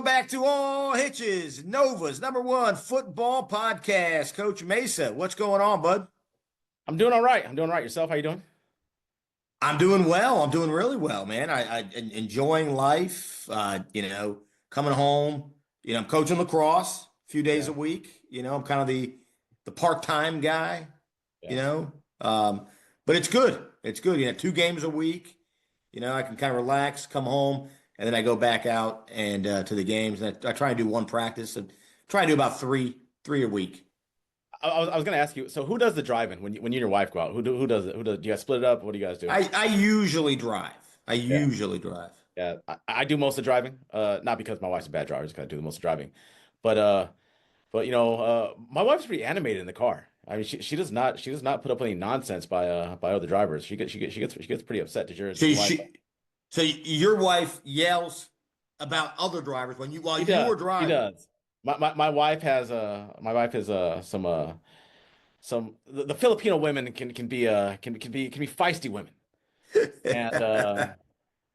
Welcome back to All Hitches, NoVA's #1 football podcast. Coach Mesa, what's going on, bud? I'm doing all right. I'm doing all right. Yourself? How you doing? I'm doing well. I'm doing really well, man. Enjoying life. Coming home. I'm coaching lacrosse a few days Yeah. a week. I'm kind of the part-time guy. You Yeah. know, but it's good. It's good. 2 games a week. I can kind of relax, come home, and then I go back out and to the games. And I try and do one practice and try and do about three a week. I was gonna ask you. So who does the driving when you and your wife go out? Who does it? Do you guys split it up? What do you guys do? I usually drive. I Yeah. usually drive. Yeah. I do most of the driving. Not because my wife's a bad driver, just 'cause I do the most of the driving. But my wife's pretty animated in the car. I mean, she does not put up any nonsense by other drivers. She gets pretty upset. So Your wife? so your wife yells about other drivers while She you does. were She driving. does. My wife has some the Filipino women can be feisty women, and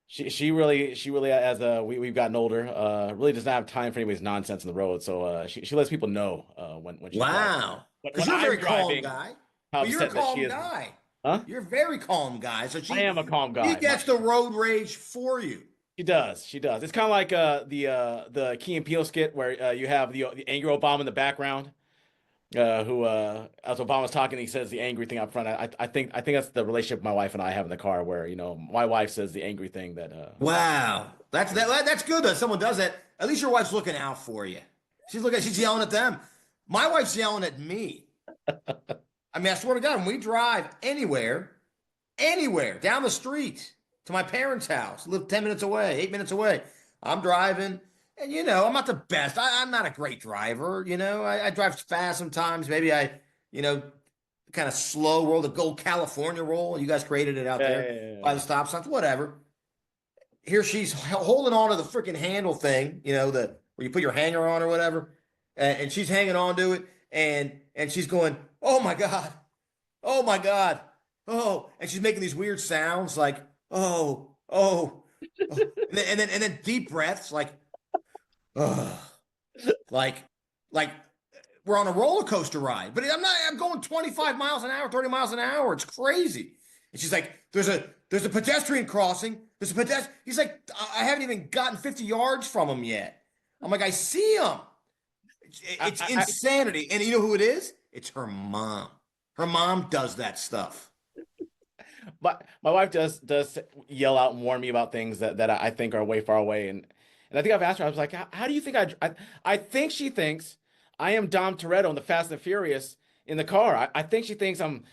she really as we've gotten older really does not have time for anybody's nonsense on the road. So she lets people know when she's driving. Wow. But Because when you're a I'm very calm driving, guy. how But you're a upset that she calm is. guy. Huh? You're a very calm guy. So I am a calm she guy. gets the road rage for you. She does. She does. It's kind of like the Key and Peele skit where you have the angry Obama in the background. Who as Obama's talking, he says the angry thing up front. I think that's the relationship my wife and I have in the car, where my wife says the angry thing that Wow. That's good that someone does that. At least your wife's looking out for you. She's yelling at them. My wife's yelling at me. I mean, I swear to God, when we drive anywhere, down the street to my parents' house, live 10 minutes away, 8 minutes away, I'm driving, and I'm not the best. I'm not a great driver. I drive fast sometimes. Maybe I, kind of slow roll, the Gold California roll. You guys created it out yeah, there yeah, yeah, by yeah. the stop signs, whatever. Here she's holding on to the freaking handle thing, the where you put your hanger on or whatever, and she's hanging on to it, and she's going, "Oh my God, oh my God, oh," and she's making these weird sounds like, "Oh, oh," oh. And then deep breaths like, "Oh," like like we're on a roller coaster ride, but I'm going 25 miles an hour, 30 miles an hour. It's crazy. And she's like, there's a pedestrian crossing. There's a pedestrian. He's like, I haven't even gotten 50 yards from him yet. I'm like, I see him. It's insanity. And you know who it is? It's her mom. Her mom does that stuff. My wife does yell out and warn me about things that I think are way far away, and I think I've asked her. I was like, how do you think I think she thinks I am Dom Toretto in the Fast and the Furious in the car. I think she thinks I'm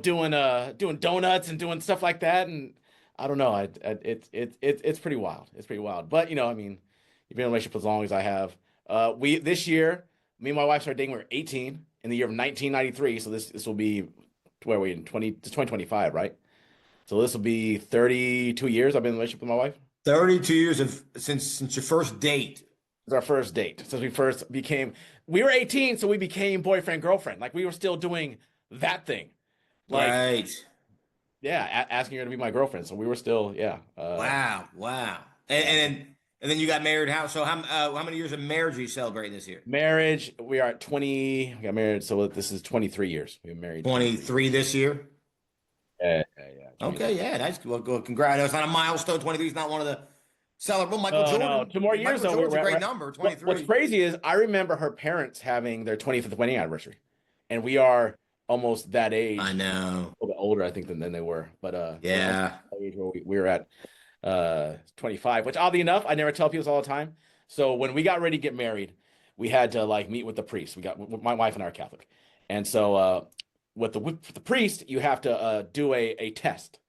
doing donuts and doing stuff like that, and I don't know. It's pretty wild. It's pretty wild. But I mean, you've been in a relationship as long as I have. We this year, me and my wife started dating. We were 18 in the year of 1993. So this will be where are we in 2025, right? So this will be 32 years I've been in a relationship with my wife. 32 years since your first date. It's our first date since we were 18, so we became boyfriend girlfriend. Like we were still doing that thing. Like Right. yeah, asking her to be my girlfriend. So we were still Wow. And then you got married. How many years of marriage are you celebrating this year? marriage. We are at 20. We got married, so this is 23 years. We've been married 23 this year. Yeah. Okay, yeah, nice. Well, congrats. It's not a milestone. 23 is not one of the celebrable. Michael Oh Jordan. no, 2 more years Michael though. Jordan's a great number. What's 23. crazy is I remember her parents having their 25th wedding anniversary, and we are almost that age. I know. A little bit older, I think, than they were. But Yeah. the age where we were at 25, which oddly enough, I never tell people this all the time. So when we got ready to get married, we had to like meet with the priest. My wife and I are Catholic, and so with the priest, you have to do a test.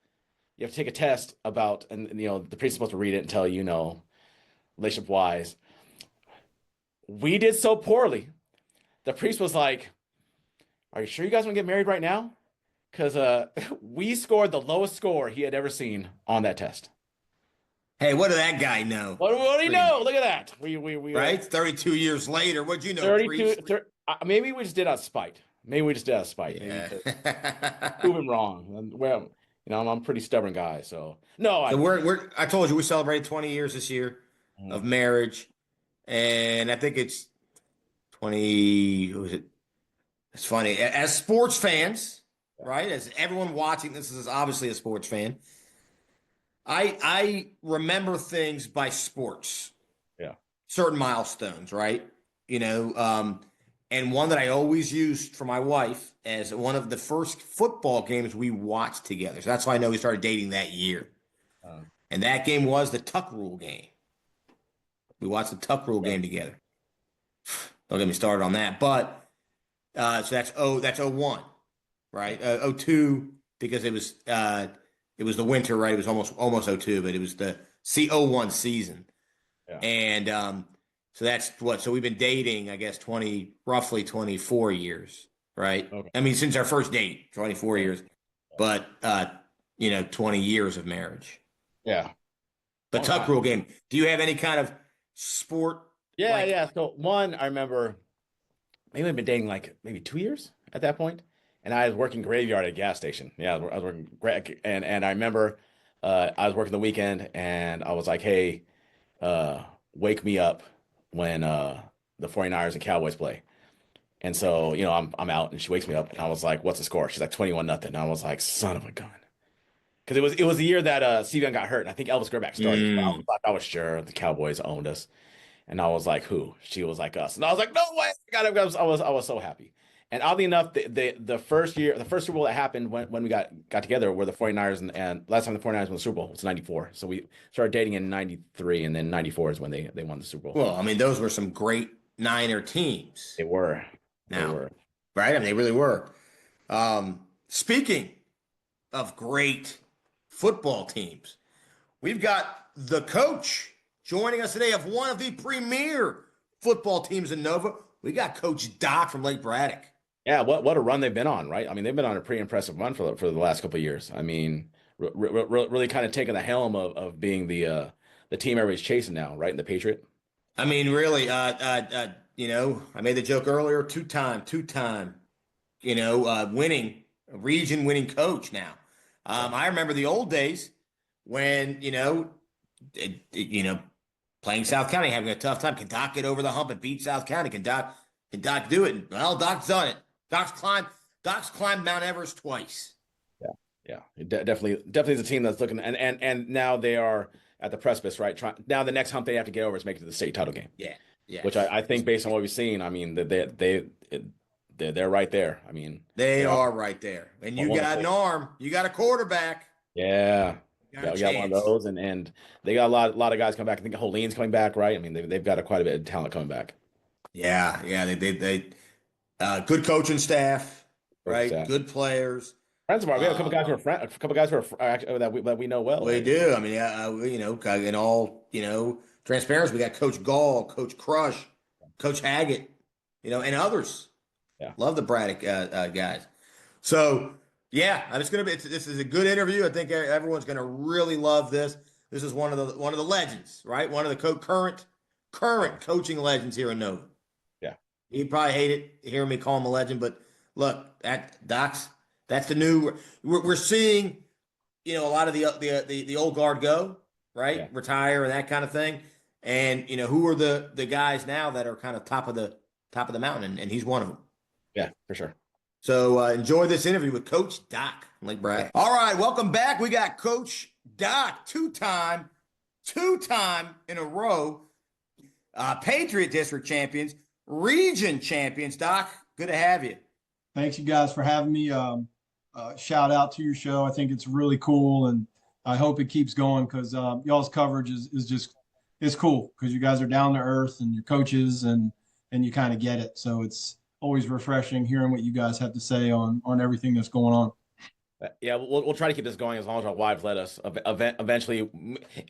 You have to take a test about, and the priest is supposed to read it and tell you, relationship wise. We did so poorly. The priest was like, "Are you sure you guys want to get married right now?" Because we scored the lowest score he had ever seen on that test. Hey, what did that guy know? What do you know? Look at that. We Right? 32 years later, what'd you know, 32. priest? Maybe we just did out of spite. Yeah. Prove him wrong. Well, I'm a pretty stubborn guy, so no. So I told you we celebrated 20 years this year of marriage. and I think it's 20. Who was it? It's funny. As sports fans, right? As everyone watching this is obviously a sports fan. I remember things by sports, Yeah. certain milestones, right? You know, and one that I always used for my wife as one of the first football games we watched together. So that's why I know we started dating that year. And that game was the Tuck Rule game. We watched the Tuck Rule game together. Don't get me started on that. But so that's 01, right? 02 because it was the winter, right? It was almost 02, but it was the C01 season. Yeah. And so that's what. So we've been dating, I guess, roughly 24 years, right? Okay. I mean, since our first date, 24 years, but 20 years of marriage. Yeah. The Tuck Rule game. Do you have any kind of sport? Yeah, yeah. So one, I remember maybe I've been dating like maybe 2 years at that point, and I was working graveyard at a gas station. Yeah, I was working and I remember I was working the weekend, and I was like, "Hey, wake me up when the 49ers and Cowboys play." And so, I'm out, and she wakes me up, and I was like, "What's the score?" She's like, 21-0. And I was like, "Son of a gun." Because it was the year that Steven got hurt, and I think Elvis Grbac started. I was sure the Cowboys owned us. And I was like, "Who?" She was like, "Us." And I was like, "No way!" I was so happy. And oddly enough, the first Super Bowl that happened when we got together were the 49ers, and last time the 49ers won the Super Bowl was 94. So we started dating in 93, and then 94 is when they won the Super Bowl. Well, I mean, those were some great Niner teams. They were. Now, They were. right? I mean, they really were. Speaking of great football teams, we've got the coach joining us today of one of the premier football teams in Nova. We got Coach Doc from Lake Braddock. Yeah, what a run they've been on, right? I mean, they've been on a pretty impressive run for the last couple of years. I mean, really kind of taking the helm of being the team everybody's chasing now, right? In the Patriot. I mean, really, I made the joke earlier, two-time, region-winning coach now. I remember the old days when, playing South County, having a tough time. Can Doc get over the hump and beat South County? Can Doc do it? Well, Doc's done it. Doc's climbed Mount Everest twice. Yeah. Definitely is a team that's looking, and now they are at the precipice, right? Now the next hump they have to get over is make it to the state title game. Yeah. Which I think, based on what we've seen, I mean, they're right there. I mean, they are right there. And you got an arm. You got a quarterback. Yeah. We got one of those, and they got a lot of guys coming back. I think Holine's coming back, right? I mean, they've got quite a bit of talent coming back. Yeah. They good coaching staff, right? Good players. Friends of ours. We have a couple guys who are that we know well. We do. I mean, in all transparency, we got Coach Gall, Coach Crush, Coach Haggett, and others. Yeah, love the Braddock guys. So. Yeah, this is a good interview. I think everyone's gonna really love this. This is one of the legends, right? One of the current coaching legends here in Nova. Yeah. He'd probably hate it hearing me call him a legend, but look, that's the new we're seeing, a lot of the old guard go, right? Yeah. Retire and that kind of thing. And who are the guys now that are kind of top of the mountain, and he's one of them. Yeah, for sure. So enjoy this interview with Coach Doc from Lake Braddock. All right, welcome back. We got Coach Doc, two-time in a row, Patriot District champions, region champions. Doc, good to have you. Thanks, you guys, for having me. Shout out to your show. I think it's really cool, and I hope it keeps going because y'all's coverage is cool because you guys are down to earth and your coaches and you kind of get it. So it's always refreshing hearing what you guys have to say on everything that's going on. Yeah, we'll try to keep this going as long as our wives let us. Eventually,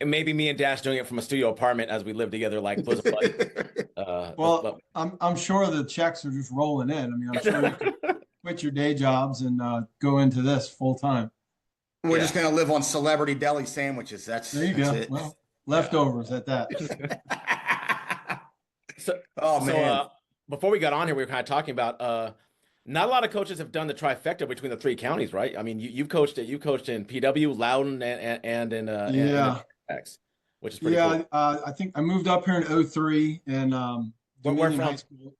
maybe me and Dash doing it from a studio apartment as we live together like bosom buddies. I'm sure the checks are just rolling in. I mean, I'm sure you could quit your day jobs and go into this full time. We're just gonna live on celebrity deli sandwiches. There you go. It. Well, leftovers at that. Man. Before we got on here, we were kind of talking about not a lot of coaches have done the trifecta between the three counties, right? I mean, you've coached in PW, Loudon, and in X. which is pretty Yeah, cool. I think I moved up here in '03 and Where Dominion High from? School.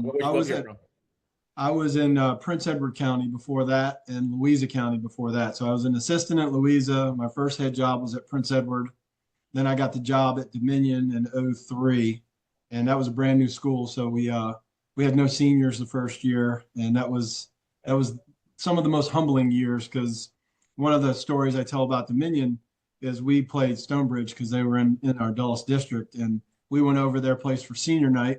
Which I book was you're at from? I was in Prince Edward County before that and Louisa County before that. So I was an assistant at Louisa. My first head job was at Prince Edward. Then I got the job at Dominion in '03, and that was a brand new school. So we had no seniors the first year, and that was some of the most humbling years because one of the stories I tell about Dominion is we played Stonebridge because they were in our Dulles district, and we went over their place for senior night,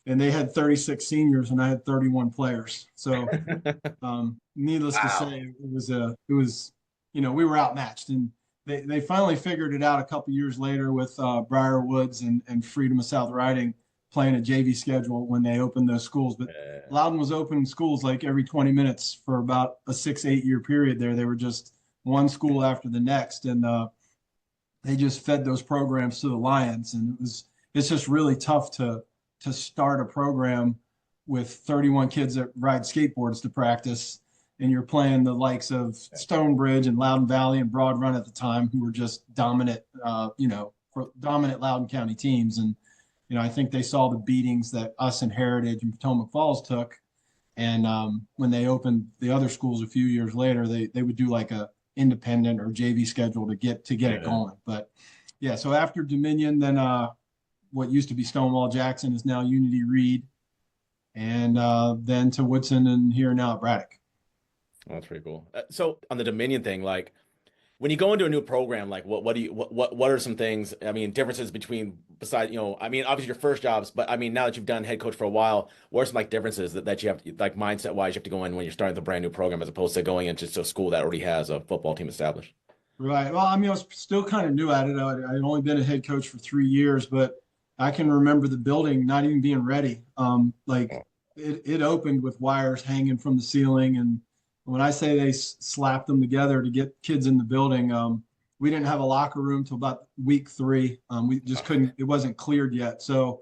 and they had 36 seniors, and I had 31 players. So needless to Wow. say, it was we were outmatched, and they finally figured it out a couple years later with Briar Woods and Freedom of South Riding playing a JV schedule when they opened those schools. But Loudon was opening schools like every 20 minutes for about a 6-8 year period there. They were just one school after the next, and they just fed those programs to the Lions, and it's just really tough to start a program with 31 kids that ride skateboards to practice, and you're playing the likes of Stonebridge and Loudoun Valley and Broad Run at the time, who were just dominant, dominant Loudoun County teams. And I think they saw the beatings that us and Heritage and Potomac Falls took. And when they opened the other schools a few years later, they would do like a independent or JV schedule to get it going. But yeah, so after Dominion, then what used to be Stonewall Jackson is now Unity Reed, and then to Woodson and here now at Braddock. Oh, that's pretty cool. So on the Dominion thing, like when you go into a new program, like what are some things, I mean, differences between besides, I mean, obviously your first jobs, but I mean, now that you've done head coach for a while, what are some like differences that you have, like mindset wise, you have to go in when you're starting the brand new program as opposed to going into a school that already has a football team established? Right. Well, I mean, I was still kind of new at it. I'd only been a head coach for 3 years, but I can remember the building not even being ready. Like it opened with wires hanging from the ceiling, and when I say they slapped them together to get kids in the building, we didn't have a locker room till about week 3. We just couldn't. It wasn't cleared yet. So,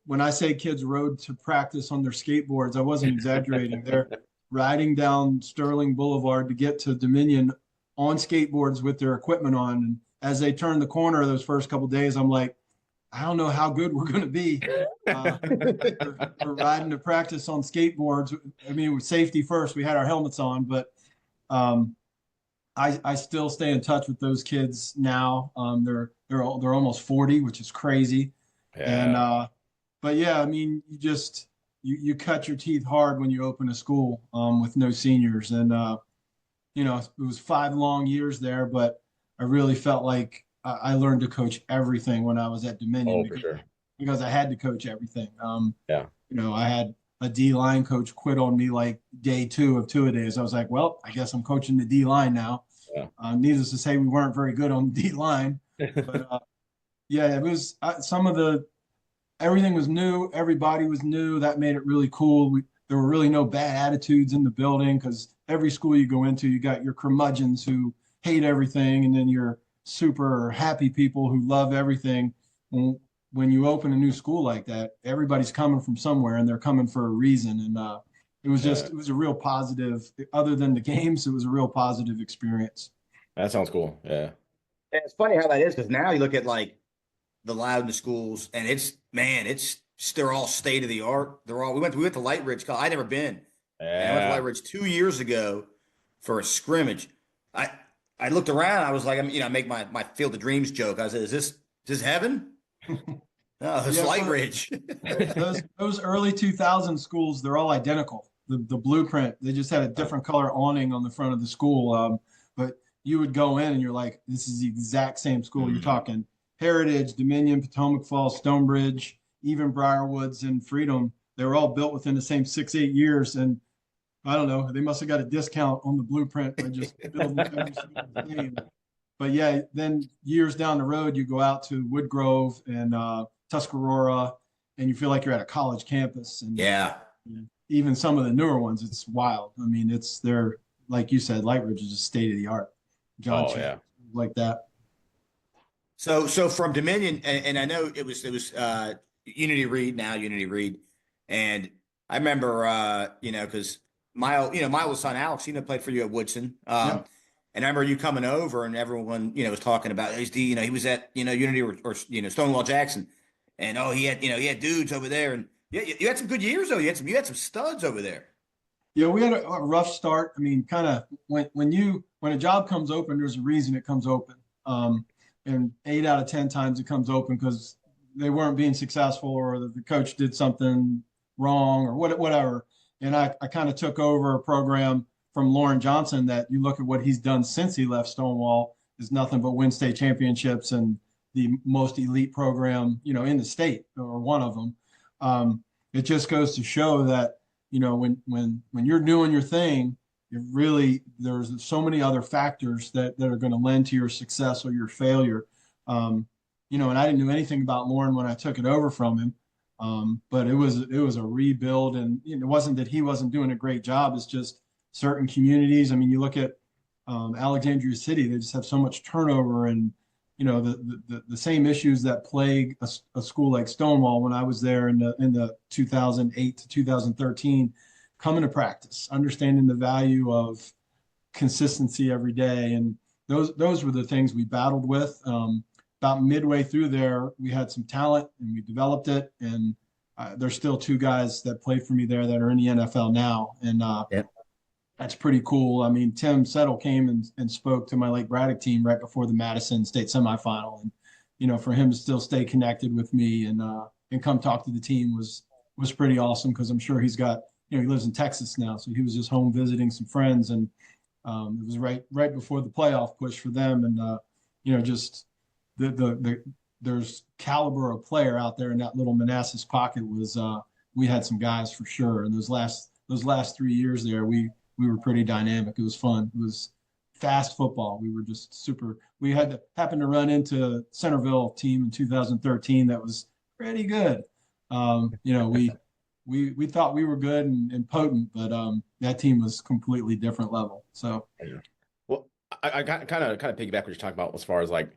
when I say kids rode to practice on their skateboards, I wasn't exaggerating. They're riding down Sterling Boulevard to get to Dominion on skateboards with their equipment on. And as they turned the corner those first couple of days, I'm like, I don't know how good we're going to be. We're riding to practice on skateboards. I mean, with safety first, we had our helmets on, but I still stay in touch with those kids now. They're almost 40, which is crazy. And but yeah, I mean, you cut your teeth hard when you open a school with no seniors, and it was 5 long years there, but I really felt like I learned to coach everything when I was at Dominion Oh, for sure. because I had to coach everything. Yeah. I had a D line coach quit on me like day 2 of 2-a-days. I was like, well, I guess I'm coaching the D line now. Yeah. Needless to say, we weren't very good on the D line, but yeah, it was everything was new. Everybody was new. That made it really cool. There were really no bad attitudes in the building because every school you go into, you got your curmudgeons who hate everything, and then your super happy people who love everything. When you open a new school like that, everybody's coming from somewhere, and they're coming for a reason. And it was a real positive. Other than the games, it was a real positive experience. That sounds cool. Yeah. And it's funny how that is because now you look at like the Loudon schools, and they're all state of the art. We went to Light Ridge. I never been. And I went to Light Ridge 2 years ago for a scrimmage. I looked around. I was like, I make my Field of Dreams joke. I said, is this heaven? No, it's Light Ridge. those early 2000 schools, they're all identical. The blueprint, they just had a different color awning on the front of the school. But you would go in and you're like, this is the exact same school. Mm-hmm. You're talking Heritage, Dominion, Potomac Falls, Stonebridge, even Briarwoods and Freedom. They were all built within the same 6-8 years. And I don't know, they must have got a discount on the blueprint by just building every single name. But yeah, then years down the road, you go out to Woodgrove and Tuscarora, and you feel like you're at a college campus. And yeah, even some of the newer ones, it's wild. I mean, they're like you said, Light Ridge is a state of the art. John Chan, like that. So from Dominion, and I know it was Unity Reed, and I remember because my oldest son Alex, played for you at Woodson. Yep. And I remember you coming over and everyone, was talking about, he was at, Unity or Stonewall Jackson. And, he had dudes over there. And yeah, you had some good years though. You had some studs over there. Yeah, we had a rough start. I mean, kind of when a job comes open, there's a reason it comes open. And 8 out of 10 times it comes open because they weren't being successful or the coach did something wrong or whatever. And I kind of took over a program from Lauren Johnson that you look at what he's done since he left Stonewall is nothing but win state championships and the most elite program, in the state or one of them. It just goes to show that, when you're doing your thing, there's so many other factors that are going to lend to your success or your failure. And I didn't know anything about Lauren when I took it over from him. But it was a rebuild, and it wasn't that he wasn't doing a great job. It's just certain communities. I mean, you look at Alexandria City; they just have so much turnover, and the same issues that plague a school like Stonewall when I was there in the 2008 to 2013, coming to practice, understanding the value of consistency every day, and those were the things we battled with. About midway through there, we had some talent and we developed it. And there's still 2 guys that played for me there that are in the NFL now. And that's pretty cool. I mean, Tim Settle came and spoke to my Lake Braddock team right before the Madison State semifinal. And, for him to still stay connected with me and come talk to the team was pretty awesome because I'm sure he's got, he lives in Texas now. So he was just home visiting some friends. And it was right before the playoff push for them. And, just there's caliber of player out there in that little Manassas pocket was we had some guys for sure. And those last 3 years there, we were pretty dynamic. It was fun. It was fast football. We were just super. We happened to run into Centerville team in 2013 that was pretty good. We thought we were good and potent, but that team was completely different level. So. Well, I kind of piggyback what you're talking about as far as like,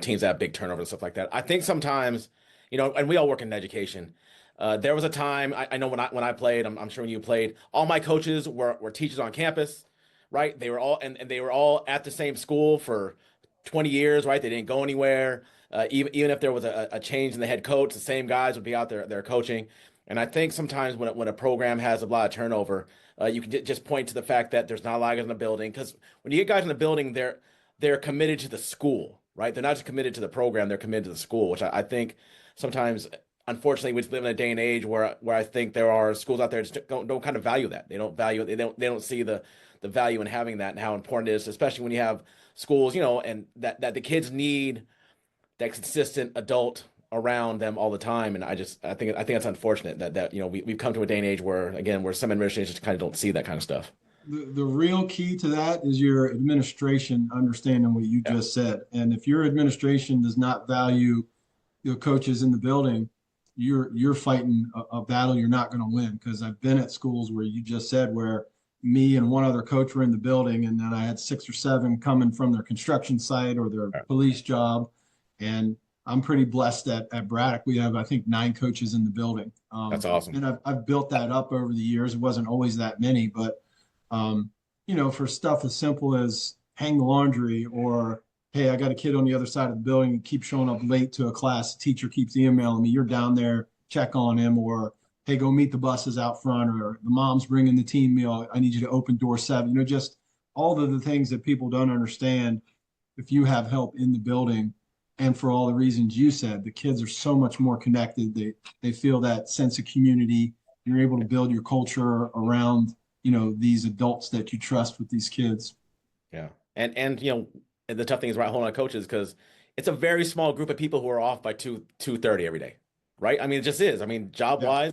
teams that have big turnover and stuff like that. I think sometimes, and we all work in education. There was a time I know when I played, I'm sure when you played, all my coaches were teachers on campus, right? They were all and they were all at the same school for 20 years, right? They didn't go anywhere. Even if there was a change in the head coach, the same guys would be out there coaching. And I think sometimes when a program has a lot of turnover, you can just point to the fact that there's not a lot of guys in the building. Because when you get guys in the building, they're committed to the school, right? They're not just committed to the program; they're committed to the school, which I think sometimes, unfortunately, we live in a day and age where I think there are schools out there that don't kind of value that. They don't value it. They don't see the value in having that and how important it is, especially when you have schools, and that the kids need that consistent adult around them all the time. And I think that's unfortunate that we've come to a day and age where some administrations kind of don't see that kind of stuff. The real key to that is your administration understanding what you just said. And if your administration does not value your coaches in the building, you're fighting a battle you're not going to win. Because I've been at schools where you just said where me and one other coach were in the building, and then I had 6 or 7 coming from their construction site or their police job. And I'm pretty blessed at Braddock. We have, I think, 9 coaches in the building. That's awesome. And I've built that up over the years. It wasn't always that many, but for stuff as simple as hang the laundry or, hey, I got a kid on the other side of the building and keep showing up late to a class. The teacher keeps emailing me. You're down there, check on him, or hey, go meet the buses out front, or the mom's bringing the team meal. I need you to open door 7. Just all of the things that people don't understand. If you have help in the building, and for all the reasons you said, the kids are so much more connected. They feel that sense of community. You're able to build your culture around, these adults that you trust with these kids. Yeah. And the tough thing is right holding on coaches because it's a very small group of people who are off by 2:30 every day. Right. I mean, it just is. I mean, job wise,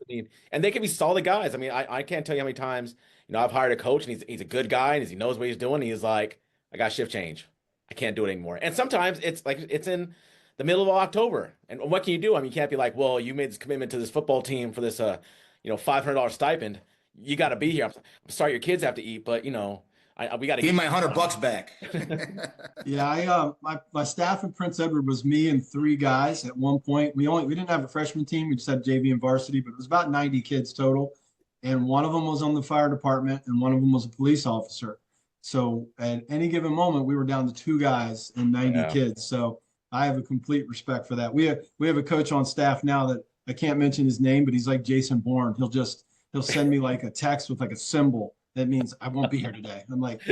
and they can be solid guys. I mean, I can't tell you how many times, I've hired a coach and he's a good guy and he knows what he's doing. He's like, I got shift change. I can't do it anymore. And sometimes it's like it's in the middle of October. And what can you do? I mean, you can't be like, well, you made this commitment to this football team for this $500 stipend. You got to be here. I'm sorry your kids have to eat, but we got to give my $100 back. Yeah, my staff in Prince Edward was me and 3 guys at one point. We didn't have a freshman team. We just had JV and varsity, but it was about 90 kids total. And one of them was on the fire department and one of them was a police officer. So at any given moment, we were down to 2 guys and 90 Yeah. kids. So I have a complete respect for that. We have a coach on staff now that I can't mention his name, but he's like Jason Bourne. He'll send me like a text with like a symbol that means I won't be here today. I'm like,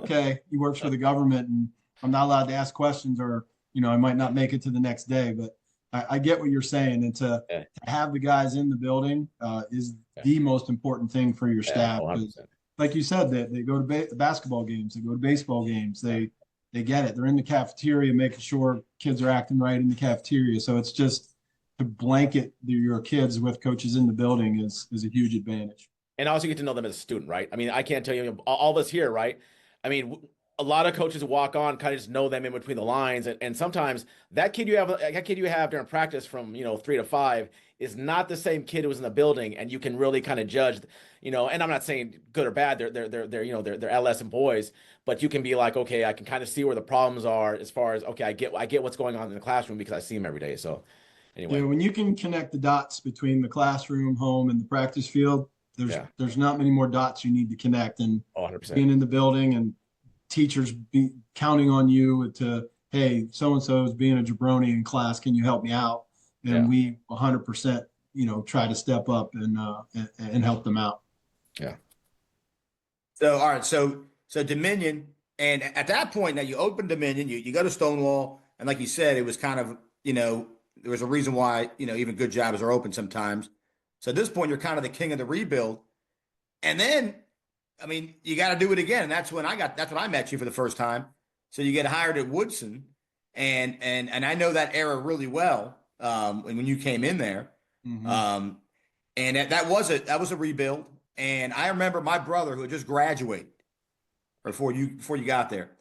okay, he works for the government and I'm not allowed to ask questions, or I might not make it to the next day. But I get what you're saying, and to Yeah. have the guys in the building is Yeah. the most important thing for your Yeah, staff. 100%. Like you said, they go to basketball games, they go to baseball games, they get it. They're in the cafeteria, making sure kids are acting right in the cafeteria. So it's just to blanket your kids with coaches in the building is a huge advantage. And also get to know them as a student, right? I mean, I can't tell you all of us here, right? I mean, a lot of coaches walk on, kind of just know them in between the lines, and sometimes that kid you have during practice from 3 to 5 is not the same kid who was in the building, and you can really kind of judge, and I'm not saying good or bad. They're adolescent boys, but you can be like, okay, I can kind of see where the problems are as far as, okay, I get what's going on in the classroom because I see them every day. So anyway, When you can connect the dots between the classroom, home, and the practice field, there's not many more dots you need to connect. And 100%. being in the building and teachers be counting on you to, hey, so-and-so is being a jabroni in class, can you help me out? And we 100%, try to step up and help them out. Yeah. So, all right. So Dominion, and at that point, now you open Dominion, you go to Stonewall, and like you said, it was kind of, there was a reason why, even good jobs are open sometimes. So at this point, you're kind of the king of the rebuild. And then, I mean, you got to do it again. And that's when I met you for the first time. So you get hired at Woodson, and I know that era really well. When you came in there, Mm-hmm. and that was a rebuild. And I remember my brother who had just graduated before you got there,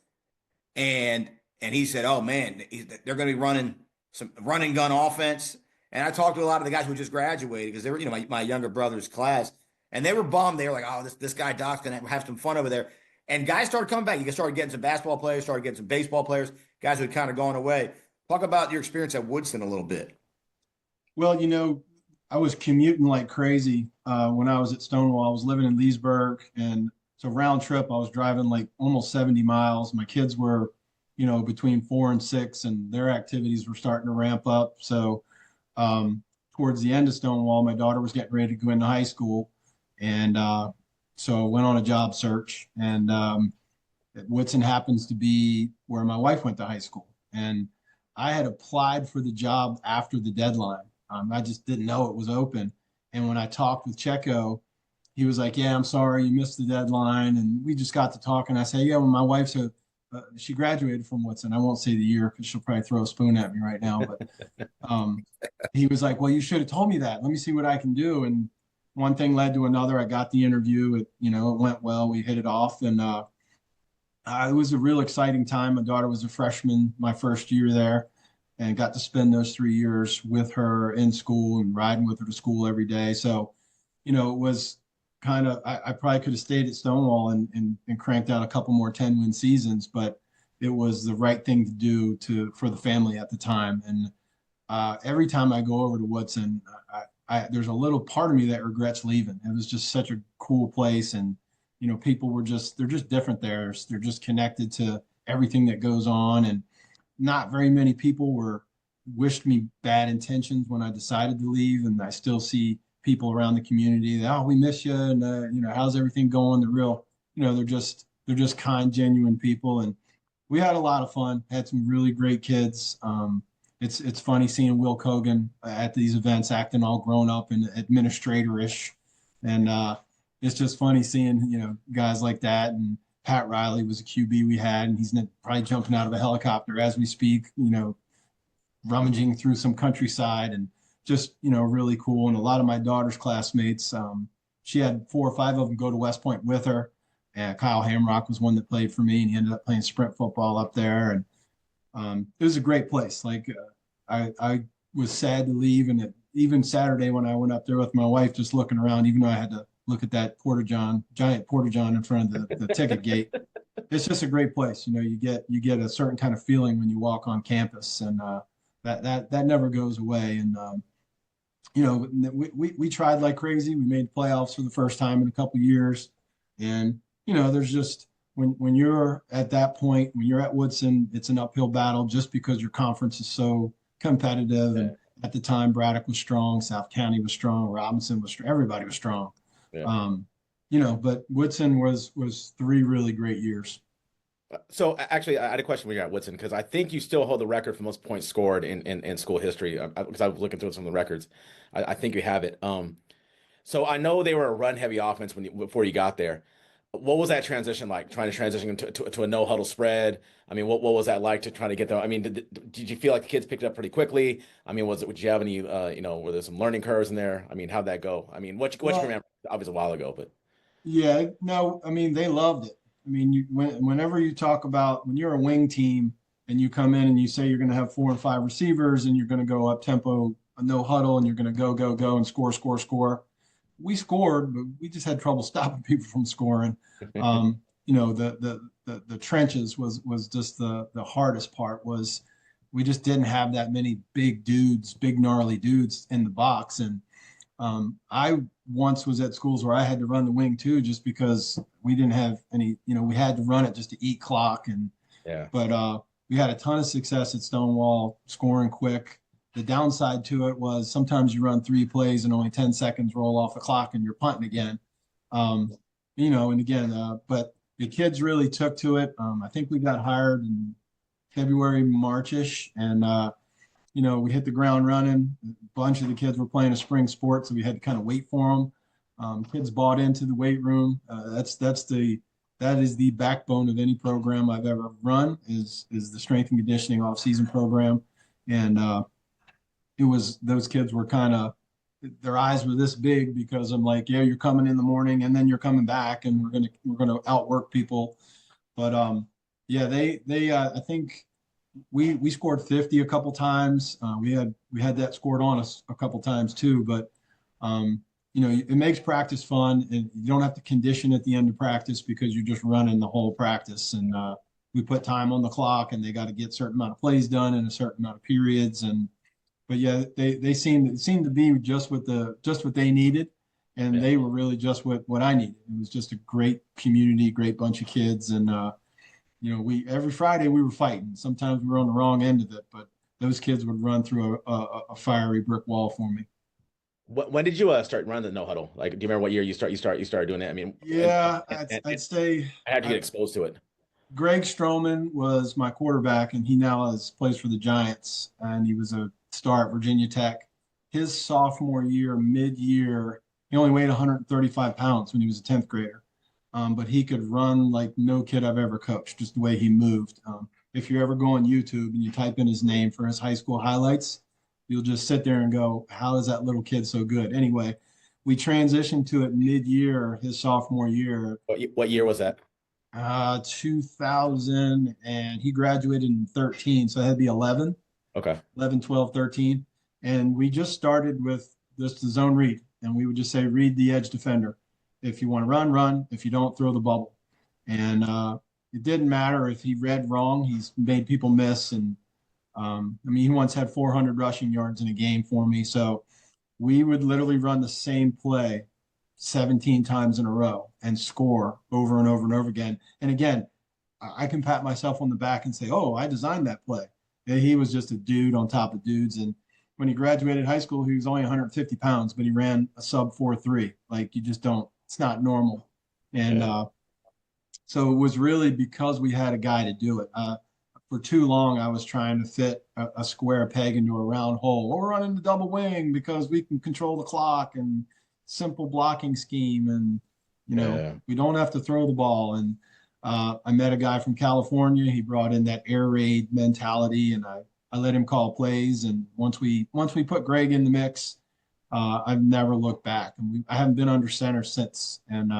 and he said, "Oh man, they're going to be running some run and gun offense." And I talked to a lot of the guys who just graduated because they were, my younger brother's class, and they were bummed. They were like, "Oh, this guy Doc's going to have some fun over there." And guys started coming back. You started getting some basketball players, started getting some baseball players, guys who had kind of gone away. Talk about your experience at Woodson a little bit. Well, I was commuting like crazy when I was at Stonewall. I was living in Leesburg, and so round trip, I was driving like almost 70 miles. My kids were, between 4 and 6, and their activities were starting to ramp up. So towards the end of Stonewall, my daughter was getting ready to go into high school, and so I went on a job search, and Woodson happens to be where my wife went to high school, and I had applied for the job after the deadline. I just didn't know it was open. And when I talked with Checo, he was like, "Yeah, I'm sorry, you missed the deadline." And we just got to talking. I said, "Yeah, well, my wife's she graduated from Woodson. I won't say the year because she'll probably throw a spoon at me right now." But he was like, "Well, you should have told me that. Let me see what I can do." And one thing led to another. I got the interview. It went well. We hit it off, and it was a real exciting time. My daughter was a freshman my first year there, and got to spend those 3 years with her in school and riding with her to school every day. So, it was kind of, I probably could have stayed at Stonewall and cranked out a couple more 10-win seasons, but it was the right thing to do for the family at the time. And every time I go over to Woodson, there's a little part of me that regrets leaving. It was just such a cool place. And, people they're just different there. They're just connected to everything that goes on. And not very many people wished me bad intentions when I decided to leave. And I still see people around the community that, "Oh, we miss you." And, how's everything going? They're just kind, genuine people. And we had a lot of fun, had some really great kids. It's funny seeing Will Cogan at these events acting all grown up and administrator-ish. And it's just funny seeing, guys like that. And Pat Riley was a QB we had, and he's probably jumping out of a helicopter as we speak, rummaging through some countryside, and just, really cool. And a lot of my daughter's classmates, she had 4 or 5 of them go to West Point with her. And Kyle Hamrock was one that played for me, and he ended up playing sprint football up there. And it was a great place. Like I was sad to leave. And even Saturday when I went up there with my wife, just looking around, even though I had to look at that giant porta john in front of the ticket gate. It's just a great place. You get a certain kind of feeling when you walk on campus, and that never goes away. And we tried like crazy. We made playoffs for the first time in a couple of years, and there's just when you're at that point, when you're at Woodson, it's an uphill battle just because your conference is so competitive. Yeah. And at the time, Braddock was strong, South County was strong, Robinson was strong, everybody was strong. Yeah. But Woodson was 3 really great years. So actually, I had a question when you're at Woodson because I think you still hold the record for most points scored in school history. Because I was looking through some of the records, I think you have it. So I know they were a run heavy offense before you got there. What was that transition like? Trying to transition to a no huddle spread. I mean, what was that like to try to get them? I mean, did you feel like the kids picked it up pretty quickly? I mean, did you have any were there some learning curves in there? I mean, how'd that go? I mean, what you remember? Obviously a while ago, but Yeah, no, I mean, they loved it. I mean, whenever you talk about when you're a wing team and you come in and you say you're going to have 4 and 5 receivers and you're going to go up tempo, no huddle, and you're going to go and score. We scored, but we just had trouble stopping people from scoring. The trenches was just the hardest part. Was we just didn't have that many big dudes, big gnarly dudes in the box. And I once was at schools where I had to run the wing too, just because we didn't have any, we had to run it just to eat clock. And yeah. But we had a ton of success at Stonewall, scoring quick. The downside to it was sometimes you run 3 plays and only 10 seconds roll off the clock and you're punting again. But the kids really took to it. I think we got hired in February, Marchish, and we hit the ground running. A bunch of the kids were playing a spring sport, so we had to kind of wait for them. Kids bought into the weight room. That is the backbone of any program I've ever run is the strength and conditioning off-season program. And those kids were their eyes were this big because I'm like, yeah, you're coming in the morning and then you're coming back and we're gonna outwork people. But I think we scored 50 a couple times. We had that scored on us a couple times too. But it makes practice fun, and you don't have to condition at the end of practice because you're just running the whole practice. And we put time on the clock, and they got to get a certain amount of plays done in a certain amount of periods. But yeah, they seemed to be just what they needed, and they were really just what I needed. It was just a great community, great bunch of kids, and every Friday we were fighting. Sometimes we were on the wrong end of it, but those kids would run through a fiery brick wall for me. When did you start running the no huddle? Like, do you remember what year you started doing it? I mean, yeah, I'd say I had to get exposed to it. Greg Stroman was my quarterback, and he now plays for the Giants, and he was a star at Virginia Tech. His sophomore year, mid-year, he only weighed 135 pounds when he was a 10th grader. But he could run like no kid I've ever coached, just the way he moved. If you ever go on YouTube and you type in his name for his high school highlights, you'll just sit there and go, how is that little kid so good? Anyway, we transitioned to it mid-year, his sophomore year. What year was that? 2000, and he graduated in 13, so that'd be 11. Okay. 11, 12, 13. And we just started with just the zone read, and we would just say, read the edge defender. If you want to run, run. If you don't, throw the bubble. And it didn't matter if he read wrong. He's made people miss. And he once had 400 rushing yards in a game for me. So we would literally run the same play 17 times in a row and score over and over and over again. And again, I can pat myself on the back and say, oh, I designed that play. He was just a dude on top of dudes. And when he graduated high school, he was only 150 pounds, but he ran a sub 4.3. Like, you just don't. It's not normal. And so it was really because we had a guy to do it. For too long, I was trying to fit a square peg into a round hole. Or run into double wing because we can control the clock and simple blocking scheme. And, we don't have to throw the ball. And I met a guy from California. He brought in that air raid mentality, and I let him call plays. And once we put Greg in the mix, I've never looked back, and I haven't been under center since. And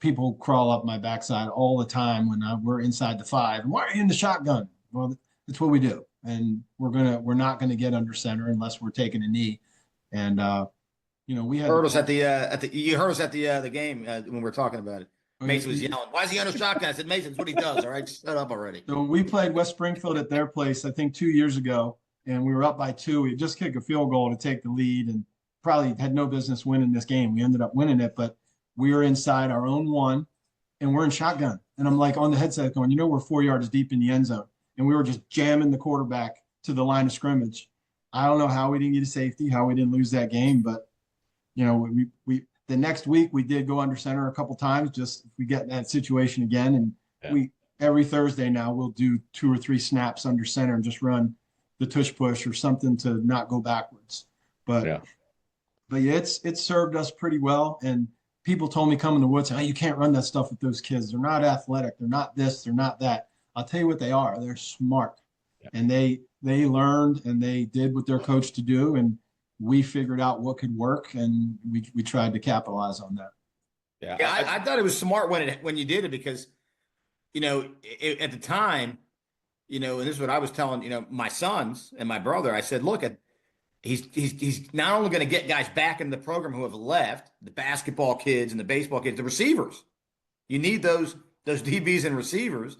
people crawl up my backside all the time when we're inside the 5. And why are you in the shotgun? Well, that's what we do, and we're not gonna get under center unless we're taking a knee. And we had heard us you heard us at the game when we were talking about it. Mason was yelling, "Why is he under shotgun?" I said, "Mason, that's what he does. All right, shut up already." So we played West Springfield at their place, I think 2 years ago, and we were up by 2. We just kicked a field goal to take the lead, and probably had no business winning this game. We ended up winning it, but we were inside our own 1. and we're in shotgun. And I'm like on the headset going, we're 4 yards deep in the end zone. And we were just jamming the quarterback to the line of scrimmage. I don't know how we didn't get a safety, how we didn't lose that game, but we the next week we did go under center a couple times, just if we get in that situation again. And we every Thursday now we'll do 2 or 3 snaps under center and just run the tush push or something to not go backwards. But yeah, it's served us pretty well. And people told me coming to Woods, you can't run that stuff with those kids. They're not athletic. They're not this. They're not that. I'll tell you what they are. They're smart, and they learned and they did what they're coached to do, and we figured out what could work, and we tried to capitalize on that. Yeah, I thought it was smart when you did it because, at the time, and this is what I was telling, my sons and my brother. I said, look, he's not only going to get guys back in the program who have left, the basketball kids and the baseball kids, the receivers. You need those DBs and receivers,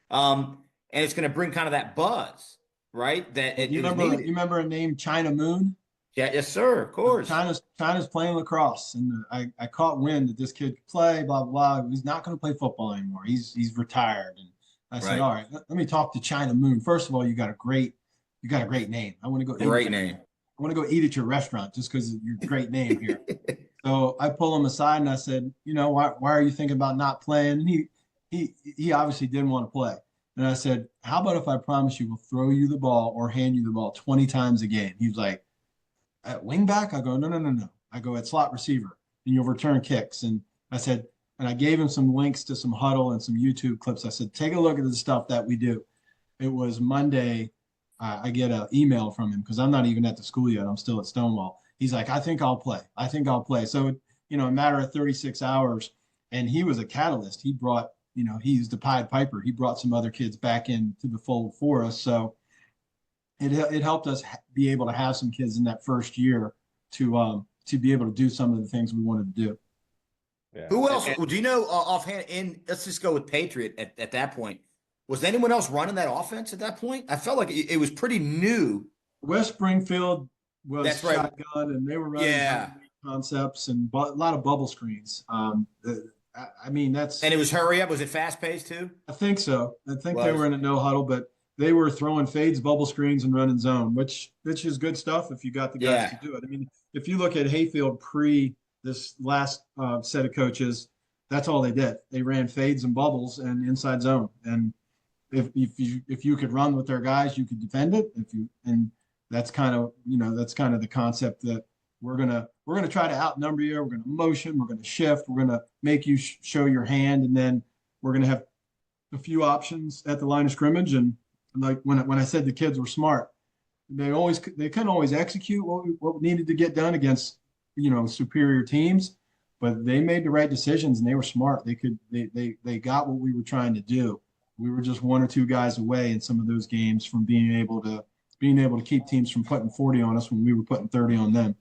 and it's going to bring kind of that buzz, right? That you remember a name, China Moon? Yeah, yes, sir. Of course. China's playing lacrosse, and I caught wind that this kid could play. Blah blah blah. He's not going to play football anymore. He's retired, and I said, all right, let me talk to China Moon. First of all, you got a great name. I want to go. Great name. I want to go eat at your restaurant just because of your great name here. So I pull him aside and I said, why are you thinking about not playing? And he obviously didn't want to play. And I said, how about if I promise you we'll throw you the ball or hand you the ball 20 times a game? He was like, at wing back? I go, no. I go, at slot receiver, and you'll return kicks. And I said, and I gave him some links to some huddle and some YouTube clips. I said, take a look at the stuff that we do. It was Monday. I get an email from him because I'm not even at the school yet. I'm still at Stonewall. He's like, I think I'll play. So, a matter of 36 hours. And he was a catalyst. He brought, he's the Pied Piper. He brought some other kids back into the fold for us. So it helped us be able to have some kids in that first year to be able to do some of the things we wanted to do. Yeah. Who else? Do you know offhand? Let's just go with Patriot at that point. Was anyone else running that offense at that point? I felt like it was pretty new. West Springfield was shotgun, and they were running concepts and a lot of bubble screens. That's. And it was hurry up. Was it fast paced too? I think so. I think they were in a no huddle, but they were throwing fades, bubble screens, and running zone, which is good stuff if you got the guys to do it. I mean, if you look at Hayfield pre this last set of coaches, that's all they did. They ran fades and bubbles and inside zone. And if you could run with their guys, you could defend it. And that's kind of the concept that we're gonna try to outnumber you. We're gonna motion. We're gonna shift. We're gonna make you show your hand, and then we're gonna have a few options at the line of scrimmage. And like when I said the kids were smart, they couldn't always execute what needed to get done against superior teams, but they made the right decisions and they were smart. They got what we were trying to do. We were just 1 or 2 guys away in some of those games from being able to keep teams from putting 40 on us when we were putting 30 on them.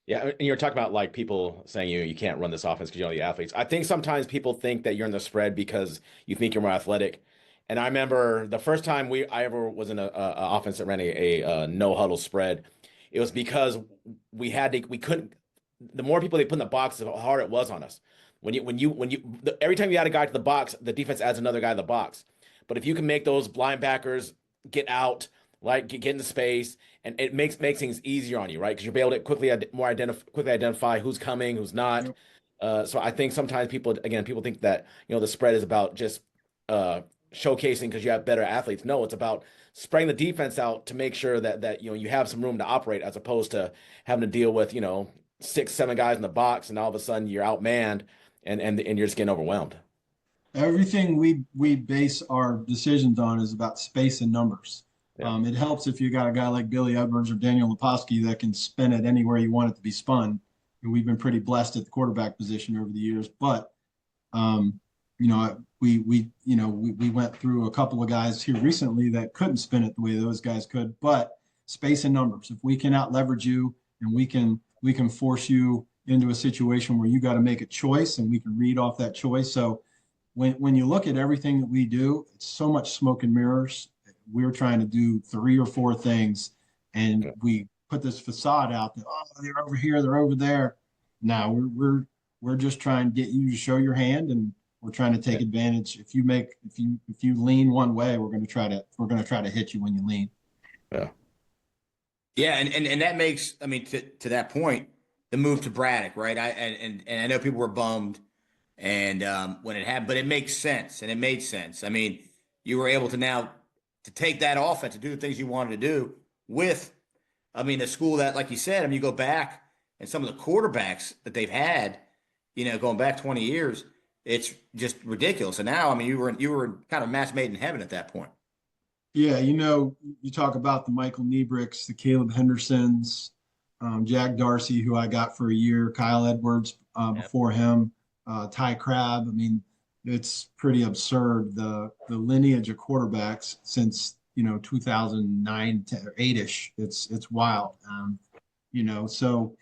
Yeah, and you're talking about like people saying you can't run this offense because you know the athletes. I think sometimes people think that you're in the spread because you think you're more athletic. And I remember the first time I ever was in a offense that ran a no huddle spread, it was because we couldn't. The more people they put in the box, the harder it was on us. Every time you add a guy to the box, the defense adds another guy to the box. But if you can make those linebackers get out, like get into space, and it makes things easier on you, right? Because you'll be able to quickly identify who's coming, who's not. So I think sometimes people think that the spread is about just showcasing because you have better athletes. No, it's about spreading the defense out to make sure that you have some room to operate, as opposed to having to deal with 6, 7 guys in the box, and all of a sudden you're outmanned and you're just getting overwhelmed. Everything we base our decisions on is about space and numbers. Yeah. It helps if you got a guy like Billy Edwards or Daniel Leposki that can spin it anywhere you want it to be spun. And we've been pretty blessed at the quarterback position over the years. But we went through a couple of guys here recently that couldn't spin it the way those guys could. But space and numbers. If we can out leverage you and we can force you into a situation where you got to make a choice and we can read off that choice. So when you look at everything that we do, it's so much smoke and mirrors. We're trying to do 3 or 4 things, and we put this facade out that, they're over here, they're over there. Now we're just trying to get you to show your hand, and we're trying to take advantage. If you lean one way, we're going to try to hit you when you lean. Yeah. Yeah, and that makes, I mean, to that point, the move to Braddock, right? And I know people were bummed, and when it happened, but it makes sense, and it made sense. I mean, you were able to now to take that offense to do the things you wanted to do with, I mean, a school that, like you said, I mean, you go back and some of the quarterbacks that they've had, you know, going back 20 years, it's just ridiculous. And now, I mean, you were kind of match made in heaven at that point. Yeah, you talk about the Michael Niebricks, the Caleb Hendersons, Jack Darcy, who I got for a year, Kyle Edwards before him, Ty Crabb. I mean, it's pretty absurd, the lineage of quarterbacks since 2009 to 8ish. It's wild. So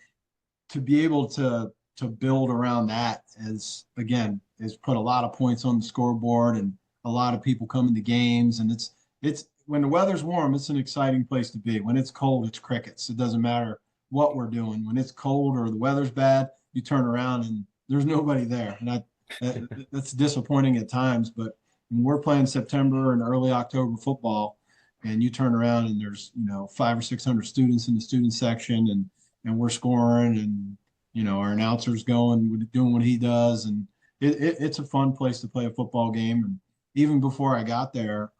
to be able to build around that has put a lot of points on the scoreboard, and a lot of people coming to games, and it's when the weather's warm, it's an exciting place to be. When it's cold, it's crickets. It doesn't matter what we're doing. When it's cold or the weather's bad, you turn around and there's nobody there. And that's disappointing at times. But when we're playing September and early October football, and you turn around and there's 500 or 600 students in the student section, and we're scoring, and our announcer's doing what he does, and it's a fun place to play a football game. And even before I got there,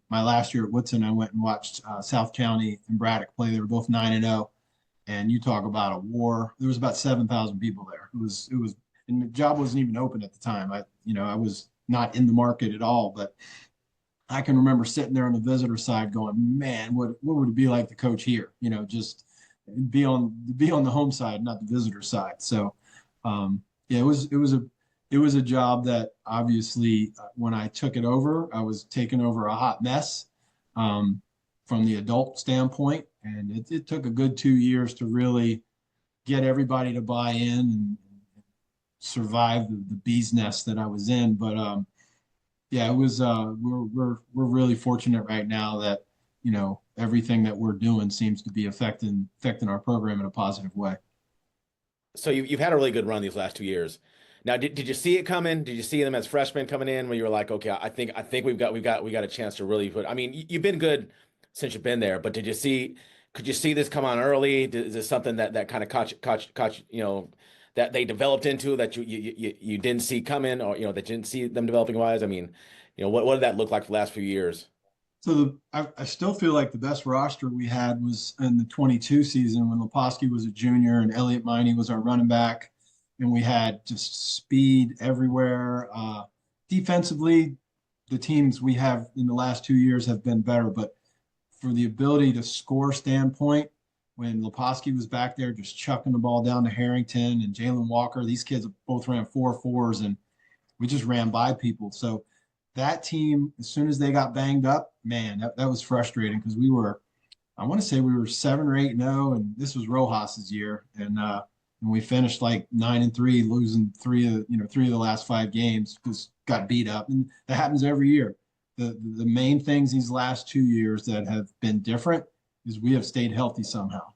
my last year at Woodson, I went and watched South County and Braddock play. They were both 9-0, and you talk about a war. There was about 7,000 people there. It was, and the job wasn't even open at the time. I was not in the market at all, but I can remember sitting there on the visitor side, going, "Man, what would it be like to coach here? Just be on the home side, not the visitor side." So, yeah, it was a job that obviously when I took it over, I was taking over a hot mess from the adult standpoint. And it took a good 2 years to really get everybody to buy in and survive the bee's nest that I was in. But yeah, it was, we're really fortunate right now that, everything that we're doing seems to be affecting our program in a positive way. So you've had a really good run these last 2 years. Now, did you see it coming? Did you see them as freshmen coming in when you were like, okay, I think we got a chance to really put. I mean, you've been good since you've been there, but could you see this come on early? Is this something that kind of caught that they developed into that you didn't see coming, or that you didn't see them developing wise? I mean, what did that look like the last few years? So I still feel like the best roster we had was in the 22 season when Leposki was a junior and Elliot Miney was our running back. And we had just speed everywhere. Defensively, the teams we have in the last 2 years have been better. But for the ability to score standpoint, when Leposki was back there just chucking the ball down to Harrington and Jalen Walker, these kids both ran 4.4s, and we just ran by people. So that team, as soon as they got banged up, man, that was frustrating, because I want to say we were 7 or 8-0, and this was Rojas's year. And we finished like 9-3, losing three of the last 5 games because got beat up, and that happens every year. The main things these last 2 years that have been different is we have stayed healthy somehow.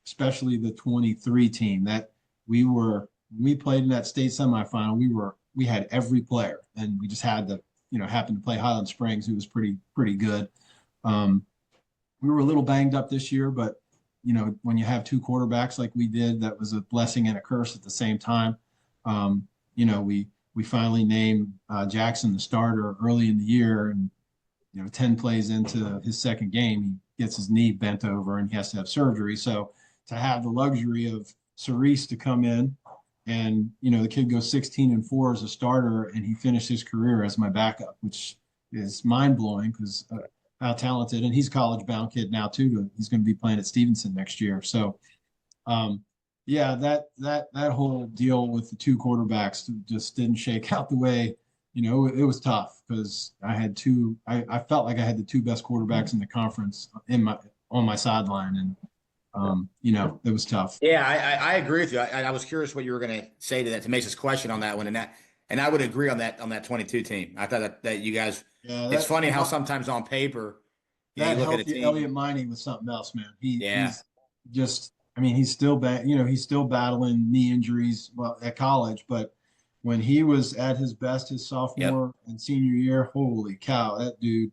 Especially the 23 team that we played in that state semifinal. We had every player, and we just had to happen to play Highland Springs, who was pretty good. We were a little banged up this year, but when you have 2 quarterbacks like we did, that was a blessing and a curse at the same time. We finally named Jackson the starter early in the year, and 10 plays into his second game, he gets his knee bent over and he has to have surgery. So to have the luxury of Cerise to come in, and the kid goes 16-4 as a starter, and he finished his career as my backup, which is mind blowing because how talented, and he's a college bound kid now too. He's going to be playing at Stevenson next year. So, yeah, that whole deal with the 2 quarterbacks just didn't shake out the way. It was tough because I felt like I had the 2 best quarterbacks in the conference on my sideline, and it was tough. Yeah, I agree with you. I was curious what you were going to say to Mace's question on that one, and I would agree on that 22 team. I thought that you guys. Yeah, it's funny how sometimes on paper, that you look at a team. Elliot Miney was something else, man. He's just. I mean, he's still he's still battling knee injuries, well, at college, but when he was at his best, his sophomore and senior year, holy cow, that dude,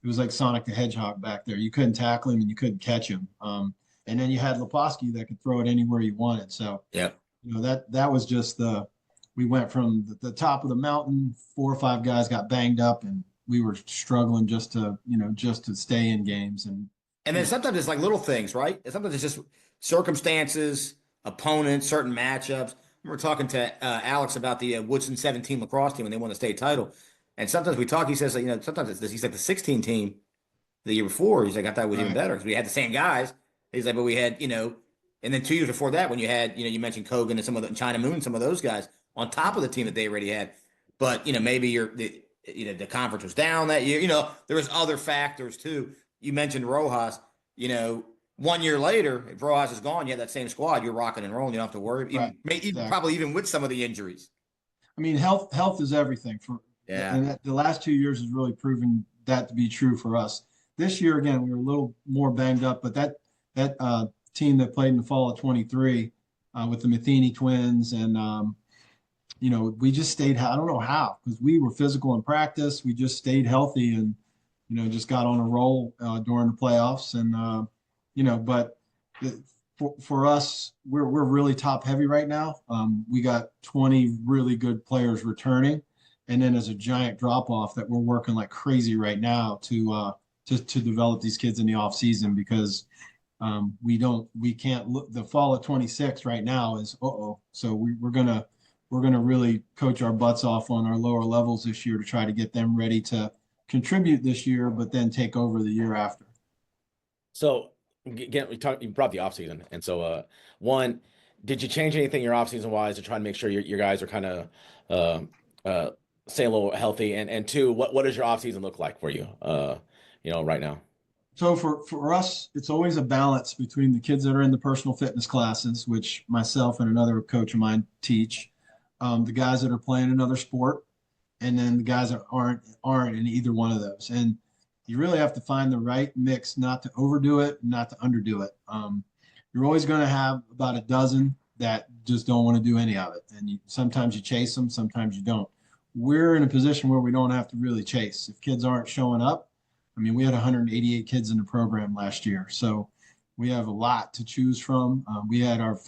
it was like Sonic the Hedgehog back there. You couldn't tackle him and you couldn't catch him. And then you had Leposki that could throw it anywhere you wanted. So, that was just we went from the top of the mountain, 4 or 5 guys got banged up and we were struggling just to stay in games. And then sometimes it's like little things, right? And sometimes it's just circumstances, opponents, certain matchups. We were talking to Alex about the Woodson 17 lacrosse team when they won the state title. And sometimes we talk, he says, sometimes he's like the 16 team the year before. He's like, I thought it was even better because we had the same guys. He's like, but we had, and then 2 years before that, when you had, you mentioned Kogan and some of the China Moon, some of those guys on top of the team that they already had. But, maybe the conference was down that year. There was other factors too. You mentioned Rojas, 1 year later, if Rojas is gone, you have that same squad, you're rocking and rolling. You don't have to worry, probably even with some of the injuries. I mean, health is everything and the last 2 years has really proven that to be true for us. This year, again, we were a little more banged up, but that team that played in the fall of 23 with the Matheny twins and, we just stayed, I don't know how, because we were physical in practice. We just stayed healthy and, just got on a roll during the playoffs. And, but for us, we're really top heavy right now. We got 20 really good players returning. And then there's a giant drop off that we're working like crazy right now to develop these kids in the off season because we can't look. The fall of 26 right now is so we're gonna really coach our butts off on our lower levels this year to try to get them ready to contribute this year, but then take over the year after. So again, you brought the offseason, and so one, did you change anything your offseason wise to try and make sure your guys are kind of stay a little healthy, and two, what does your offseason look like for you right now? So for us, it's always a balance between the kids that are in the personal fitness classes, which myself and another coach of mine teach, the guys that are playing another sport, and then the guys that aren't in either one of those. And you really have to find the right mix, not to overdo it, not to underdo it. You're always going to have about a dozen that just don't want to do any of it. And sometimes you chase them, sometimes you don't. We're in a position where we don't have to really chase. If kids aren't showing up, I mean, we had 188 kids in the program last year. So we have a lot to choose from. We had our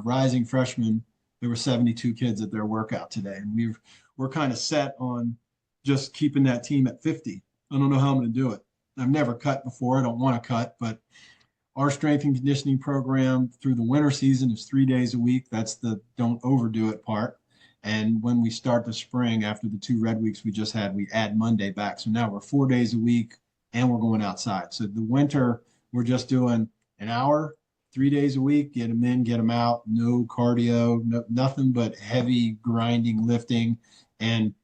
rising freshmen. There were 72 kids at their workout today. And we're kind of set on just keeping that team at 50. I don't know how I'm going to do it. I've never cut before. I don't want to cut, but our strength and conditioning program through the winter season is 3 days a week. That's the don't overdo it part. And when we start the spring, after the 2 red weeks we just had, we add Monday back. So now we're 4 days a week and we're going outside. So the winter, we're just doing an hour, 3 days a week, get them in, get them out, no cardio, nothing but heavy grinding, lifting. And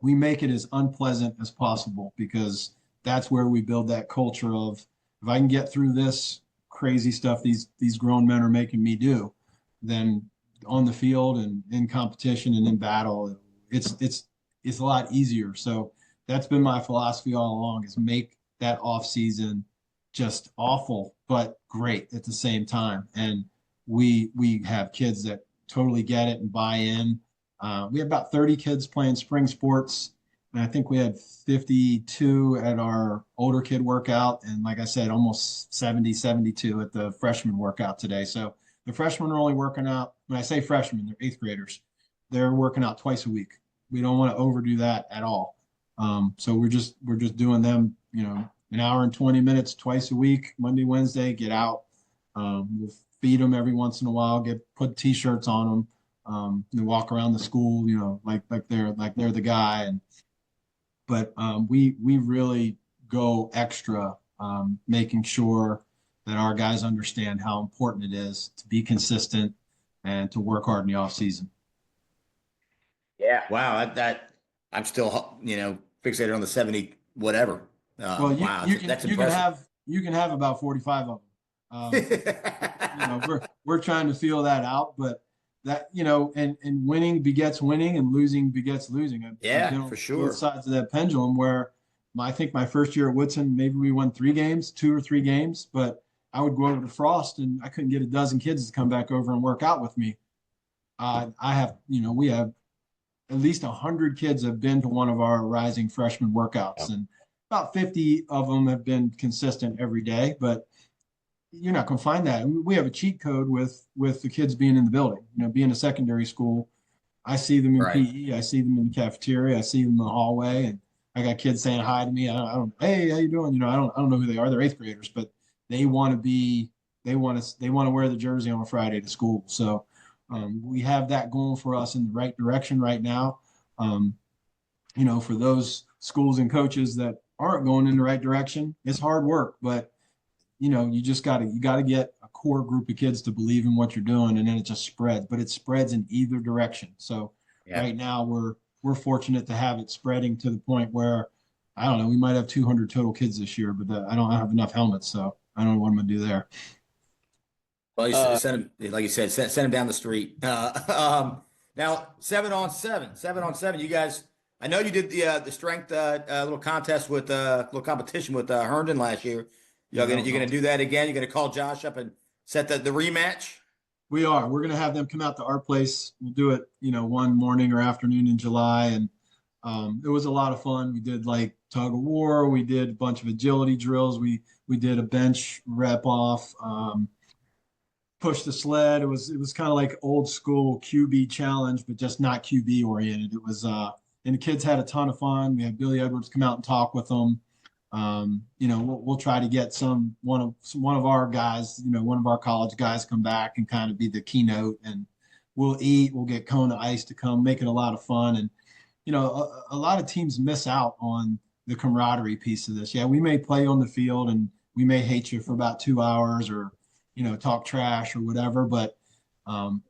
we make it as unpleasant as possible because that's where we build that culture of, if I can get through this crazy stuff these grown men are making me do, then on the field and in competition and in battle, it's a lot easier. So that's been my philosophy all along, is make that off season just awful, but great at the same time. And we have kids that totally get it and buy in. We have about 30 kids playing spring sports. And I think we had 52 at our older kid workout. And like I said, almost 72 at the freshman workout today. So the freshmen are only working out, when I say freshmen, they're 8th graders. They're working out twice a week. We don't want to overdo that at all. So we're just doing them, an hour and 20 minutes twice a week, Monday, Wednesday, get out. We'll feed them every once in a while, put t-shirts on them, walk around the school, like they're the guy. But we really go extra, making sure that our guys understand how important it is to be consistent and to work hard in the off season. Yeah. Wow. That I'm still, fixated on the 70, whatever. Well, wow. That's impressive. You can have about 45 of them. We're trying to feel that out, but that, and winning begets winning and losing begets losing. Yeah, for sure. Both sides of that pendulum, where I think my first year at Woodson, maybe we won 2 or 3 games, but I would go over to Frost and I couldn't get a dozen kids to come back over and work out with me. I have, we have at least 100 kids have been to one of our rising freshman workouts, and about 50 of them have been consistent every day. But you're not going to find that. We have a cheat code with the kids being in the building. Being a secondary school, I see them in PE, I see them in the cafeteria, I see them in the hallway, and I got kids saying hi to me. I don't, hey, how you doing? I don't know who they are. They're eighth graders, but they want to wear the jersey on a Friday to school. So we have that going for us in the right direction right now. For those schools and coaches that aren't going in the right direction, it's hard work, but you just got to get a core group of kids to believe in what you're doing, and then it just spreads, but it spreads in either direction. So right now we're fortunate to have it spreading to the point where, I don't know, we might have 200 total kids this year, but I don't have enough helmets. So I don't know what I'm going to do there. Well, you send him, like you said, send him down the street. Now 7-on-7, you guys, I know you did the strength little contest with little competition with Herndon last year. You're gonna do that again? You're gonna call Josh up and set the rematch? We are. We're gonna have them come out to our place. We'll do it, one morning or afternoon in July, and it was a lot of fun. We did like tug of war. We did a bunch of agility drills. We did a bench rep off. Push the sled. It was kind of like old school QB challenge, but just not QB oriented. It was and the kids had a ton of fun. We had Billy Edwards come out and talk with them. We'll try to get one of our guys, one of our college guys come back and kind of be the keynote, and we'll get Kona Ice to come, make it a lot of fun. And, a lot of teams miss out on the camaraderie piece of this. Yeah, we may play on the field and we may hate you for about 2 hours or, talk trash or whatever. But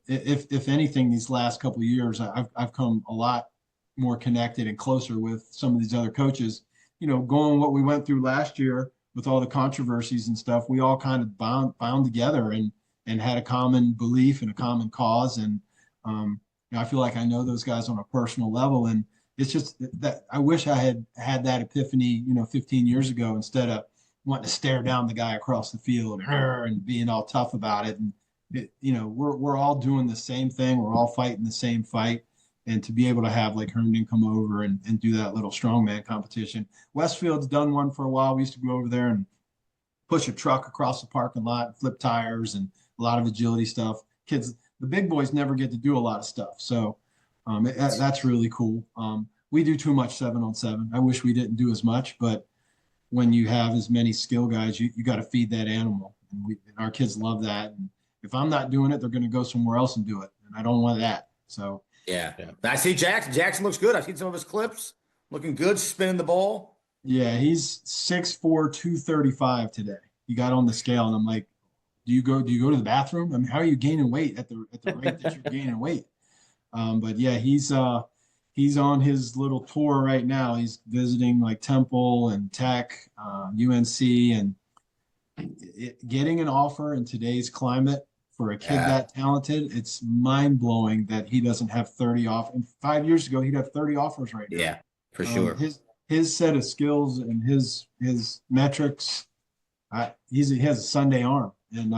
if anything, these last couple of years, I've come a lot more connected and closer with some of these other coaches. Going what we went through last year with all the controversies and stuff, we all kind of bound together and had a common belief and a common cause. And I feel like I know those guys on a personal level. And it's just that I wish I had that epiphany, 15 years ago, instead of wanting to stare down the guy across the field and being all tough about it. And we're all doing the same thing. We're all fighting the same fight. And to be able to have like Herndon come over and do that little strongman competition. Westfield's done one for a while. We used to go over there and push a truck across the parking lot, and flip tires, and a lot of agility stuff. Kids, the big boys never get to do a lot of stuff. So that's really cool. We do too much 7-on-7. I wish we didn't do as much, but when you have as many skill guys, you got to feed that animal. And our kids love that. And if I'm not doing it, they're going to go somewhere else and do it. And I don't want that. So yeah. I see Jackson. Jackson looks good. I've seen some of his clips. Looking good, spinning the ball. Yeah, he's 6'4", 235 today. He got on the scale, and I'm like, do you go to the bathroom? I mean, how are you gaining weight at the rate that you're gaining weight? But yeah, he's on his little tour right now. He's visiting like Temple and Tech, UNC, and getting an offer in today's climate for a kid that talented, it's mind-blowing that he doesn't have 30 off. And 5 years ago, he'd have 30 offers right now. Yeah, for sure. His set of skills and his metrics, he has a Sunday arm, and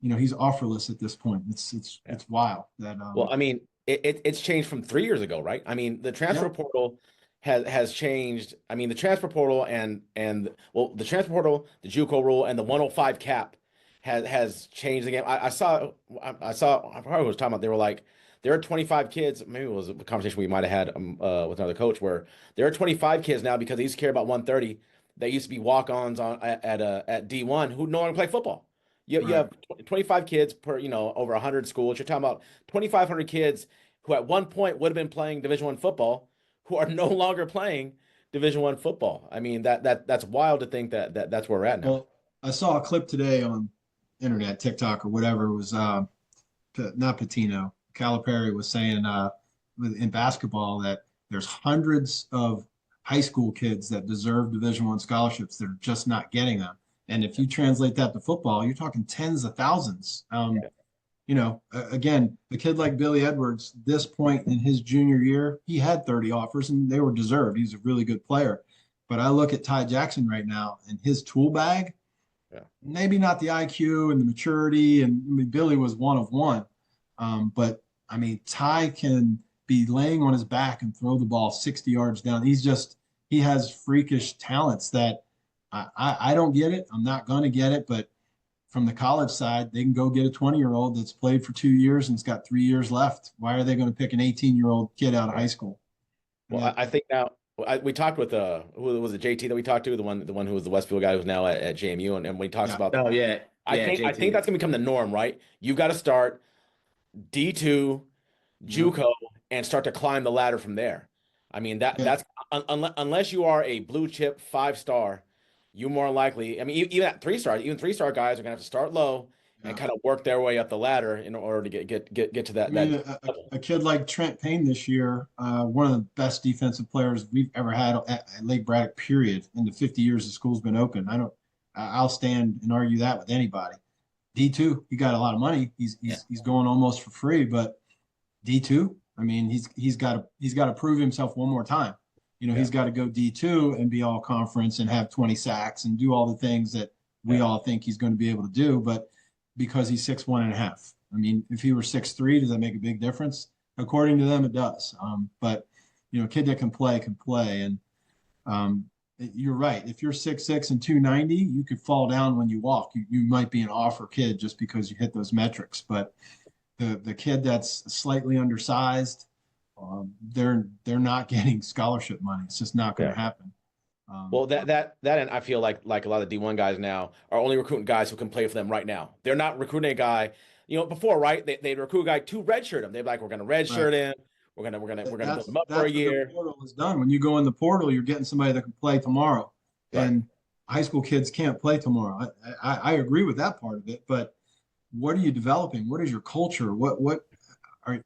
he's offerless at this point. It's wild that. Well, I mean, it's changed from 3 years ago, right? I mean, the transfer portal has changed. I mean, the transfer portal and the transfer portal, the JUCO rule, and the 105 cap has changed the game. I saw I probably was talking about, they were like, there are 25 kids, maybe it was a conversation we might have had with another coach, where there are 25 kids now, because they used to care about 130, that used to be walk-ons at D1 who no longer play football. You have 25 kids per, over 100 schools. You're talking about 2,500 kids who at one point would have been playing Division I football, who are no longer playing Division I football. I mean, that's wild to think that's where we're at now. Well, I saw a clip today on internet, TikTok or whatever. It was not Patino. Calipari was saying in basketball that there's hundreds of high school kids that deserve Division I scholarships that are just not getting them. And if you translate that to football, you're talking tens of thousands. Again, a kid like Billy Edwards, this point in his junior year, he had 30 offers and they were deserved. He's a really good player. But I look at Ty Jackson right now, and his tool bag Yeah. maybe not the IQ and the maturity. And I mean, Billy was one of one. But I mean, Ty can be laying on his back and throw the ball 60 yards down. He has freakish talents that I don't get it. I'm not going to get it. But from the college side, they can go get a 20-year-old that's played for 2 years and it's got 3 years left. Why are they going to pick an 18-year-old kid out of high school? Well, I think now we talked with who was it, JT that we talked to, the one who was the Westfield guy who's now at JMU, and when he talks Yeah. about Oh yeah, I think that's gonna become the norm, right? You've got to start D2, Yeah. JUCO, and start to climb the ladder from there. I mean that's unless you are a blue chip 5-star, you more likely. I mean even at 3-star, even 3-star guys are gonna have to start low and kind of work their way up the ladder in order to get to that. I mean, a kid like Trent Payne this year, one of the best defensive players we've ever had at Lake Braddock, period, in the 50 years the school's been open. I'll stand and argue that with anybody. D2, he got a lot of money. He's going almost for free, but D2, I mean, he's got to prove himself one more time. He's got to go D2 and be all conference and have 20 sacks and do all the things that we all think he's going to be able to do. But because he's 6'1.5", I mean, if he were 6'3", does that make a big difference? According to them, it does. But a kid that can play can play. And you're right. If you're 6'6" and 290, you could fall down when you walk. You might be an offer kid just because you hit those metrics. But the kid that's slightly undersized, they're not getting scholarship money. It's just not going to happen. Well, that and I feel like a lot of D1 guys now are only recruiting guys who can play for them right now. They're not recruiting a guy, before, right? They'd recruit a guy to redshirt him. They're like, we're gonna redshirt him. We're gonna build him up for a year. The portal is done. When you go in the portal, you're getting somebody that can play tomorrow. Right. And high school kids can't play tomorrow. I agree with that part of it, but what are you developing? What is your culture?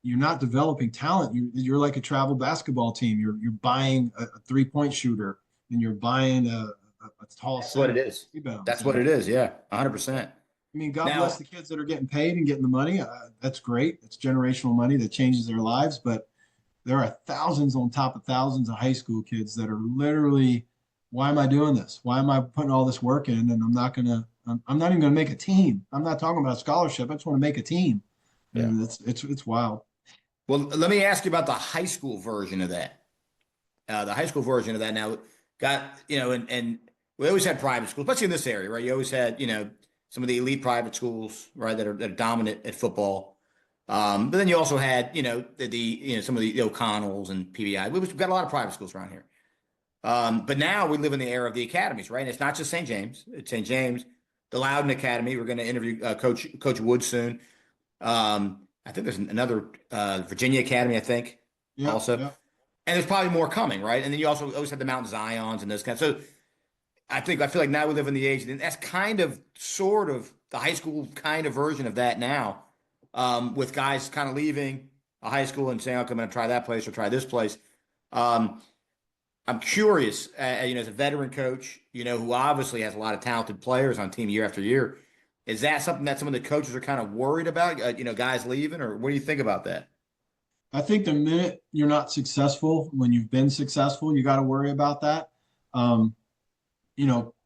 You're not developing talent. You're like a travel basketball team. You're buying a 3-point shooter and you're buying a tall. That's what it is. That's what it is. Yeah, 100%. I mean, God bless the kids that are getting paid and getting the money. That's great. It's generational money that changes their lives. But there are thousands on top of thousands of high school kids that are literally, why am I doing this? Why am I putting all this work in? And I'm not even going to make a team. I'm not talking about a scholarship. I just want to make a team. Yeah. And it's wild. Well, let me ask you about the high school version of that. The high school version of that now and we always had private schools, especially in this area, right? You always had, some of the elite private schools, right, that are dominant at football. But then you also had, some of the O'Connells and PBI. We've got a lot of private schools around here. But now we live in the era of the academies, right? And it's not just St. James. It's St. James, the Loudon Academy. We're going to interview Coach Wood soon. I think there's another Virginia Academy, I think, also. Yeah. And there's probably more coming, right? And then you also always have the Mount Zions and those kinds. So I feel like now we live in the age, and that's kind of sort of the high school kind of version of that now, with guys kind of leaving a high school and saying, okay, I'm going to try that place or try this place. I'm curious, as a veteran coach, who obviously has a lot of talented players on team year after year. Is that something that some of the coaches are kind of worried about, guys leaving, or what do you think about that? I think the minute you're not successful, when you've been successful, you got to worry about that.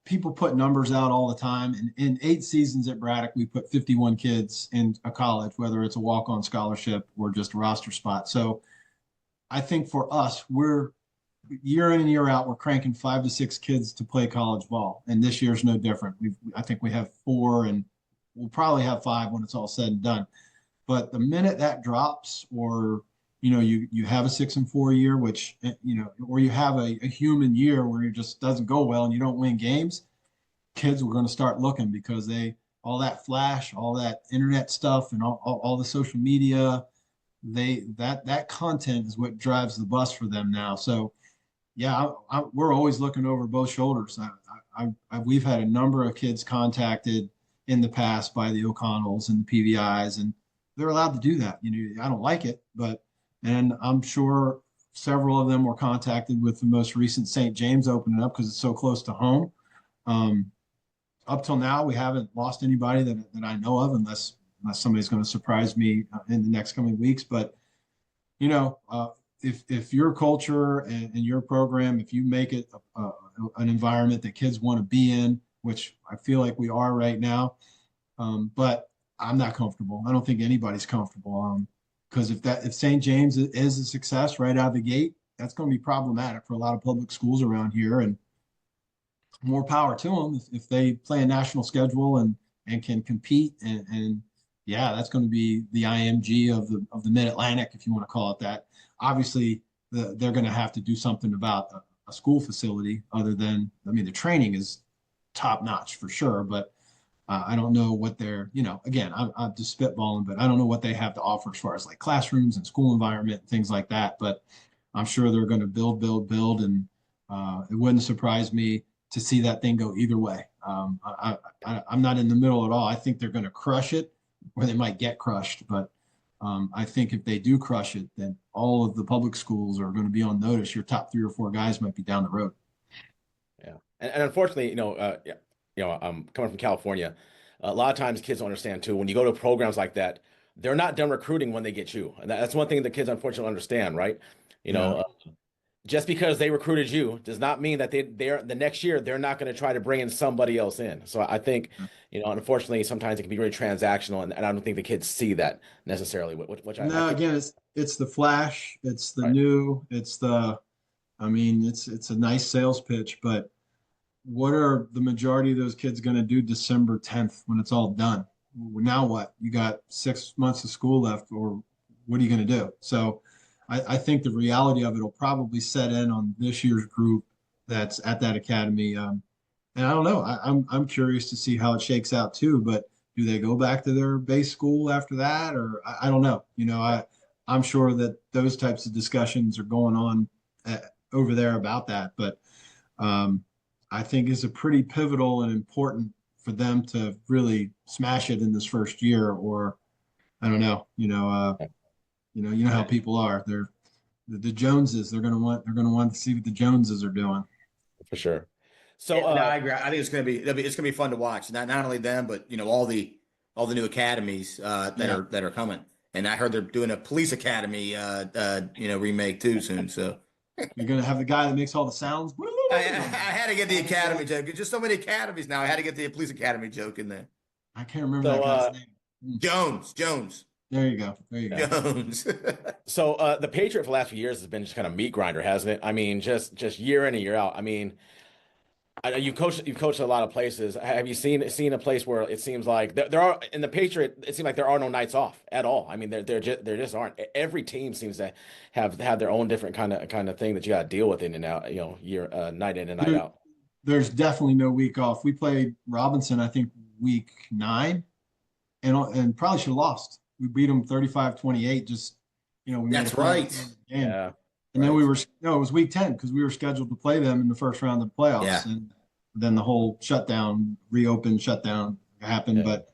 People put numbers out all the time. And in 8 seasons at Braddock, we put 51 kids in a college, whether it's a walk-on scholarship or just a roster spot. So I think for us, we're year in and year out, we're cranking 5 to 6 kids to play college ball. And this year's no different. I think we have 4, and we'll probably have 5 when it's all said and done. But the minute that drops, or you have a 6-4 year, which, or you have a human year where it just doesn't go well and you don't win games, kids are going to start looking because all that flash, all that internet stuff and all the social media, that content is what drives the bus for them now. So yeah, we're always looking over both shoulders. We've had a number of kids contacted in the past by the O'Connells and the PVIs, and they're allowed to do that. I don't like it, and I'm sure several of them were contacted with the most recent St. James opening up because it's so close to home. Up till now, we haven't lost anybody that I know of, unless somebody's going to surprise me in the next coming weeks. But, if your culture and your program, if you make it an environment that kids want to be in, which I feel like we are right now. But I'm not comfortable. I don't think anybody's comfortable. Because if St. James is a success right out of the gate, that's going to be problematic for a lot of public schools around here. And more power to them if they play a national schedule and can compete. And yeah, that's going to be the IMG of the Mid Atlantic, if you want to call it that. Obviously, they're going to have to do something about a school facility other than, I mean, the training is top notch for sure, but I don't know what they're, again, I'm just spitballing, but I don't know what they have to offer as far as like classrooms and school environment and things like that. But I'm sure they're going to build, and it wouldn't surprise me to see that thing go either way. I'm not in the middle at all. I think they're going to crush it, or they might get crushed. But I think if they do crush it, then all of the public schools are going to be on notice. Your top 3 or 4 guys might be down the road. Yeah, and unfortunately, I'm coming from California. A lot of times, kids don't understand too. When you go to programs like that, they're not done recruiting when they get you, and that's one thing the kids unfortunately understand, right? Just because they recruited you does not mean that they're the next year they're not going to try to bring in somebody else in. So I think, unfortunately, sometimes it can be really transactional, and I don't think the kids see that necessarily. Which again, it's the flash, it's the right. new, it's a nice sales pitch, but what are the majority of those kids going to do December 10th when it's all done? Now what? You got 6 months of school left, or what are you going to do? So I think the reality of it will probably set in on this year's group that's at that academy. And I don't know. I'm curious to see how it shakes out too. But do they go back to their base school after that, or I don't know. I'm sure that those types of discussions are going on over there about that. But I think it's a pretty pivotal and important for them to really smash it in this first year, or I don't know. How people are. They're the Joneses. They're gonna want to see what the Joneses are doing. For sure. So no, I agree. I think it's gonna be fun to watch. Not only them, but all the new academies that are coming. And I heard they're doing a police academy remake too soon. So you're gonna have the guy that makes all the sounds. I had to get the academy joke. Just so many academies now. I had to get the police academy joke in there. I can't remember that guy's name. Jones. There you go. Jones. So the Patriot for the last few years has been just kind of meat grinder, hasn't it? I mean, just year in and year out. I mean, you've coached a lot of places. Have you seen a place where it seems like there are in the Patriot? It seems like there are no nights off at all. I mean, there just aren't. Every team seems to have their own different kind of thing that you got to deal with in and out. Year night in and night out. There's definitely no week off. We played Robinson, I think, week 9, and probably should have lost. We beat them 35-28. Just we that's right. Yeah. And then it was week 10 because we were scheduled to play them in the first round of the playoffs. Yeah. And then the whole shutdown happened. Yeah. But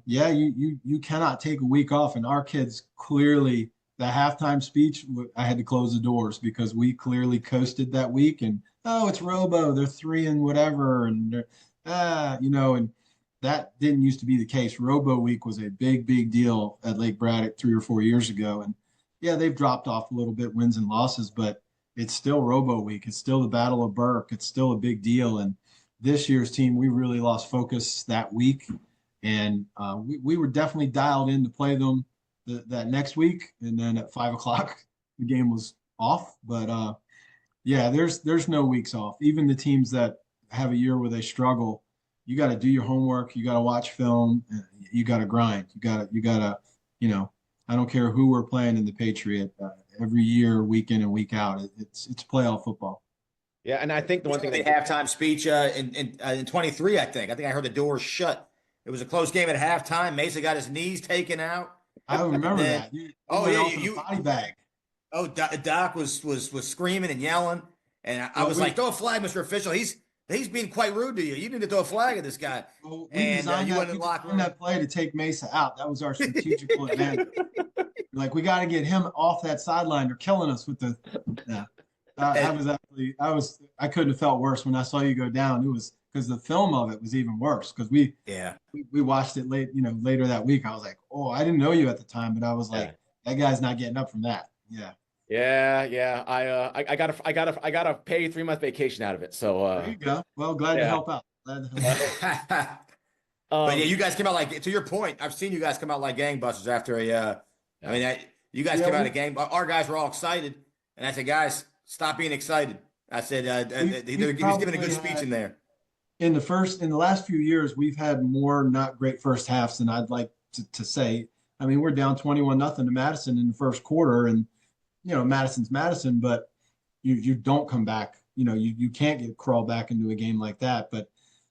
you cannot take a week off. And our kids clearly, the halftime speech, I had to close the doors because we clearly coasted that week. And it's Robo, they're 3 and whatever, and and that didn't used to be the case. Robo week was a big deal at Lake Braddock 3 or 4 years ago, and yeah, they've dropped off a little bit, wins and losses, but it's still Robo week. It's still the Battle of Burke. It's still a big deal. And this year's team, we really lost focus that week, and we were definitely dialed in to play them that next week. And then at 5:00, the game was off. But there's no weeks off. Even the teams that have a year where they struggle, you got to do your homework. You got to watch film. You got to grind. You got to, I don't care who we're playing in the Patriot. Every year, week in and week out, it's playoff football. Yeah, and I think the one thing the halftime speech in 23, I think I heard the doors shut. It was a close game at halftime. Mesa got his knees taken out. I remember that. You body bag. Oh, Doc was screaming and yelling, and I was like, "Throw a flag, Mr. Official. He's being quite rude to you. You need to throw a flag at this guy." Well, and you went in the locker room. That play to take Mesa out. That was our strategical advantage. Like, we got to get him off that sideline. They're killing us with the. Yeah, I couldn't have felt worse when I saw you go down. It was because the film of it was even worse because we watched it later that week. I was like, oh, I didn't know you at the time, but I was like, that guy's not getting up from that. Yeah. Yeah. I gotta pay 3 month vacation out of it. So there you go. Well, glad to help out. Glad to help. But yeah, you guys came out like, to your point, I've seen you guys come out like gangbusters after I mean, you guys came out a gang. Our guys were all excited, and I said, guys, stop being excited. I said, he was giving a good speech in there. In the last few years, we've had more not great first halves than I'd like to say. I mean, we're down 21-0 to Madison in the first quarter, and Madison's Madison, but you don't come back. You can't get crawl back into a game like that. But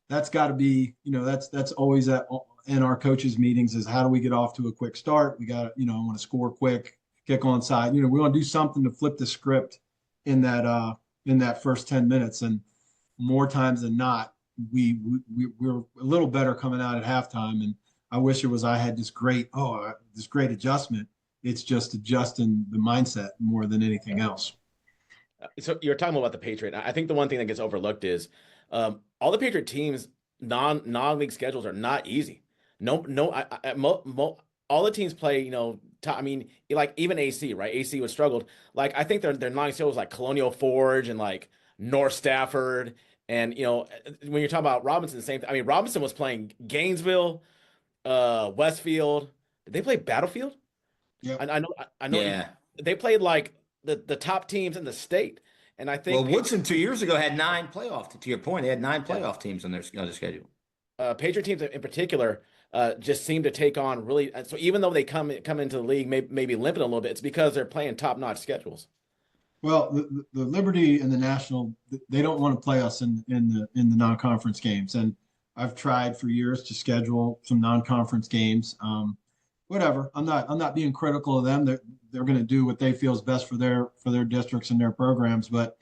that's got to be, that's always in our coaches' meetings is how do we get off to a quick start? We got to, want to score quick, kick on side. We want to do something to flip the script in that first 10 minutes. And more times than not, we're a little better coming out at halftime. And I wish I had this great adjustment. It's just adjusting the mindset more than anything else. So you're talking about the Patriot. I think the one thing that gets overlooked is all the Patriot teams non-league schedules are not easy. No, all the teams play. I mean, like even AC, right? AC was struggled. Like I think their non-league schedules like Colonial Forge and like North Stafford, and when you're talking about Robinson, the same thing. I mean, Robinson was playing Gainesville, Westfield. Did they play Battlefield? Yeah, I know. Yeah, they played like the top teams in the state. And I think Woodson 2 years ago had 9 playoff. To your point, they had 9 playoff teams on their schedule. Patriot teams in particular just seem to take on really. So even though they come into the league maybe limping a little bit, it's because they're playing top-notch schedules. Well, the Liberty and the National, they don't want to play us in the non-conference games, and I've tried for years to schedule some non-conference games. Whatever, I'm not being critical of them. They're going to do what they feel is best for their districts and their programs. But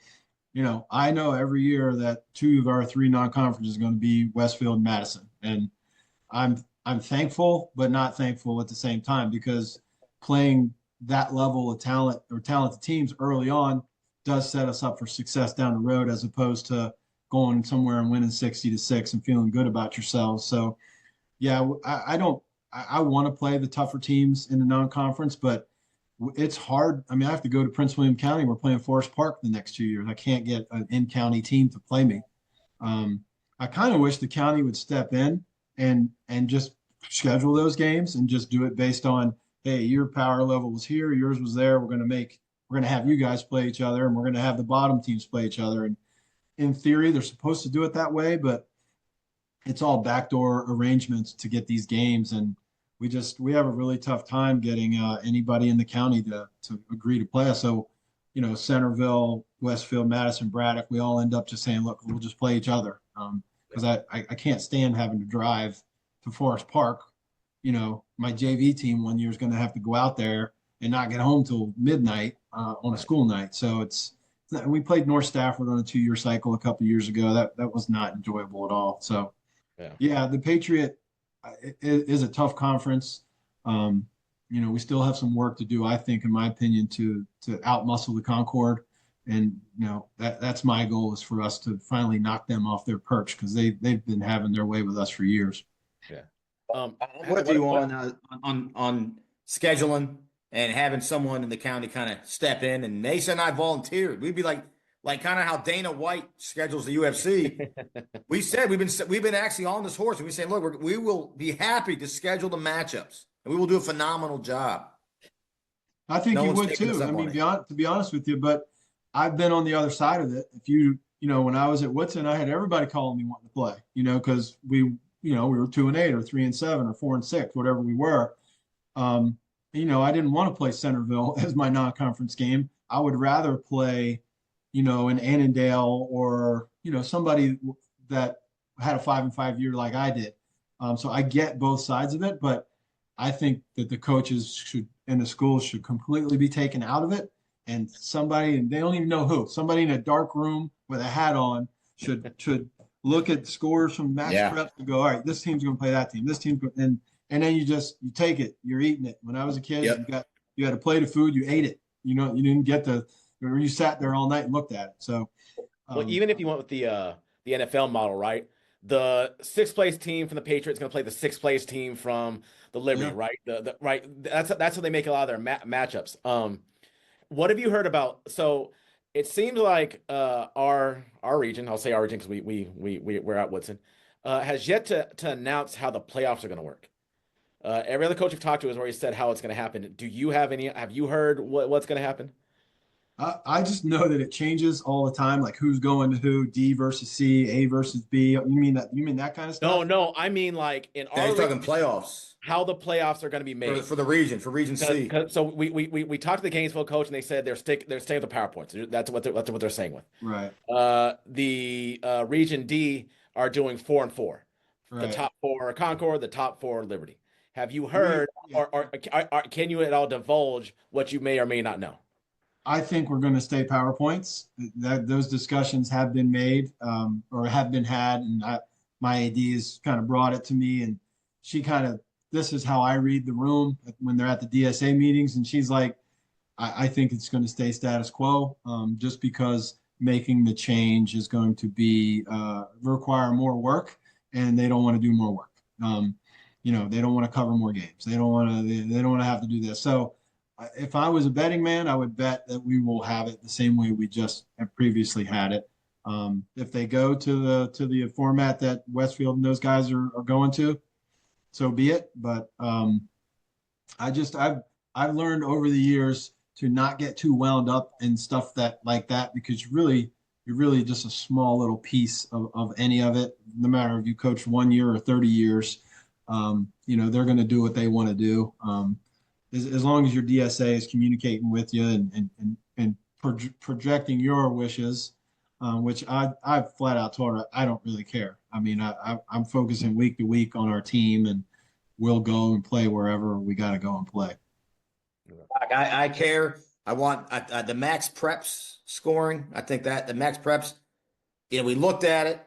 I know every year that 2 of our 3 non-conferences is going to be Westfield and Madison, and I'm thankful, but not thankful at the same time, because playing that level of talent or talented teams early on does set us up for success down the road, as opposed to going somewhere and winning 60-6 and feeling good about yourselves. So, yeah, I want to play the tougher teams in the non-conference, but it's hard. I mean, I have to go to Prince William County. We're playing Forest Park the next 2 years. I can't get an in-county team to play me. I kind of wish the county would step in and just schedule those games and just do it based on, hey, your power level was here, yours was there. We're going to have you guys play each other, and we're going to have the bottom teams play each other. And in theory, they're supposed to do it that way, but it's all backdoor arrangements to get these games. And we have a really tough time getting anybody in the county to agree to play us. So, Centerville, Westfield, Madison, Braddock, we all end up just saying, look, we'll just play each other. Because I can't stand having to drive to Forest Park. My JV team one year is going to have to go out there and not get home till midnight on a school night. So we played North Stafford on a 2-year cycle a couple of years ago. That was not enjoyable at all. So yeah, the Patriot is a tough conference. We still have some work to do, I think, in my opinion, to outmuscle the Concord. And that's my goal, is for us to finally knock them off their perch, because they've been having their way with us for years. Yeah. I'm with you on scheduling and having someone in the county kind of step in. And Nasa and I volunteered. We'd be like kind of how Dana White schedules the UFC. We said we've been actually on this horse, and we said, look, we will be happy to schedule the matchups, and we will do a phenomenal job. I think you would too. I mean, to be honest with you, but I've been on the other side of it. If when I was at Woodson, I had everybody calling me wanting to play, because we were 2-8 or 3-7 or 4-6, whatever we were. I didn't want to play Centerville as my non-conference game. I would rather play, in Annandale or, somebody that had a 5-5 year like I did. So I get both sides of it, but I think that the coaches and the schools should completely be taken out of it. And they don't even know who, somebody in a dark room with a hat on should look at scores from max preps and go, all right, this team's going to play that team. This team, and then you take it. You're eating it. When I was a kid, you had a plate of food, you ate it. You didn't get you sat there all night and looked at it. So, even if you went with the NFL model, right? The 6th place team from the Patriots is going to play the 6th place team from the Liberty, right? Right. That's how they make a lot of their matchups. What have you heard about? So it seems like our region, I'll say our region because we're at Woodson. has yet to announce how the playoffs are going to work. Every other coach I've talked to has already said how it's going to happen. Do you have any? Have you heard what's going to happen? I just know that it changes all the time, like who's going to who, D versus C, A versus B. You mean that? You mean that kind of stuff? No. I mean, like in Yeah, our he's talking region, playoffs how the playoffs are going to be made. for the region, for Region C. So we talked to the Gainesville coach, and they said they're staying with the PowerPoints. That's what they're saying with. Right. The Region D are doing 4 and 4. The Right. top 4 are Concord, the top 4 are Liberty. Have you heard, Yeah. or can you at all divulge what you may or may not know? I think we're going to stay PowerPoints. That those discussions have been made or have been had, and my AD has kind of brought it to me, and she kind of this is how I read the room when they're at the DSA meetings, and she's like, I think it's going to stay status quo, just because making the change is going to be require more work, and they don't want to do more work. They don't want to cover more games. They don't want to have to do this. So if I was a betting man, I would bet that we will have it the same way we just have previously had it. If they go to the format that Westfield and those guys are going to, so be it. But I've learned over the years to not get too wound up in stuff like that, because you're really just a small little piece of any of it. No matter if you coach 1 year or 30 years, they're going to do what they want to do. As long as your DSA is communicating with you and projecting your wishes, which I flat out told her I don't really care. I mean, I'm focusing week to week on our team, and we'll go and play wherever we got to go and play. I care. I want the max preps scoring. I think that the max preps, we looked at it.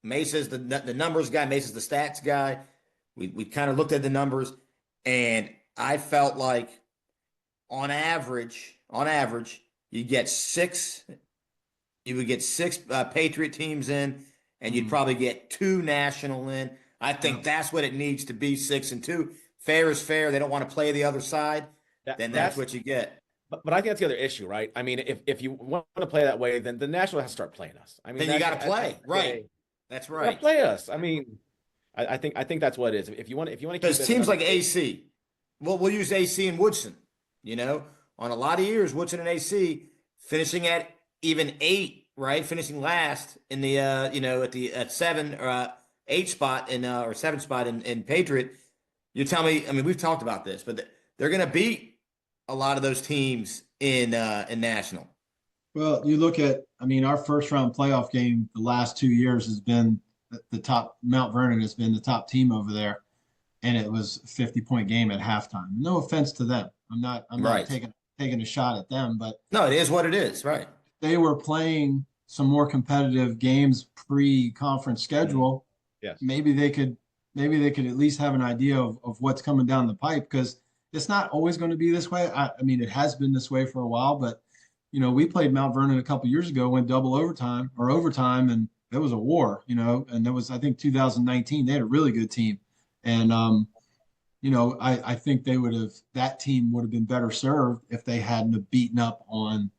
Mesa's the numbers guy. Mesa's the stats guy. We kind of looked at the numbers, and I felt like on average, you would get six Patriot teams in, and you'd probably get 2 national in. I think that's what it needs to be, 6 and 2. Fair is fair. They don't want to play the other side. Then that's what you get. But I think that's the other issue, right? I mean, if you want to play that way, then the national has to start playing us. I mean, then you got to play, right? That's right. Play us. I mean, I think that's what it is. If you want to keep because teams like AC, well, we'll use AC and Woodson. On a lot of years, Woodson and AC finishing at even 8, right? Finishing last in the at 7 or 8 spot or 7 spot in Patriot. You tell me. I mean, we've talked about this, but they're going to beat a lot of those teams in national. Well, you look at, our first round playoff game the last 2 years has been the top. Mount Vernon has been the top team over there, and it was a 50-point game at halftime. No offense to them. I'm not taking a shot at them, but no, it is what it is, right? They were playing some more competitive games pre-conference schedule. Yes. Maybe they could at least have an idea of what's coming down the pipe, because it's not always going to be this way. It has been this way for a while, but we played Mount Vernon a couple years ago, went double overtime, and it was a war, and that was, I think, 2019. They had a really good team. And, I think that team would have been better served if they hadn't have beaten up on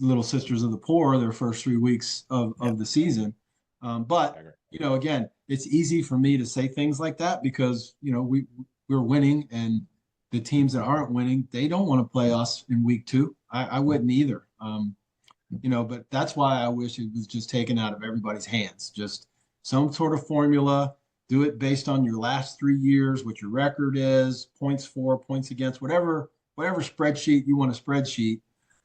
Little Sisters of the Poor their first 3 weeks of the season. But, again, it's easy for me to say things like that because, we're winning, and the teams that aren't winning, they don't want to play us in week 2. I wouldn't either. But that's why I wish it was just taken out of everybody's hands. Just some sort of formula, do it based on your last 3 years, what your record is, points for, points against, whatever spreadsheet you want to spreadsheet,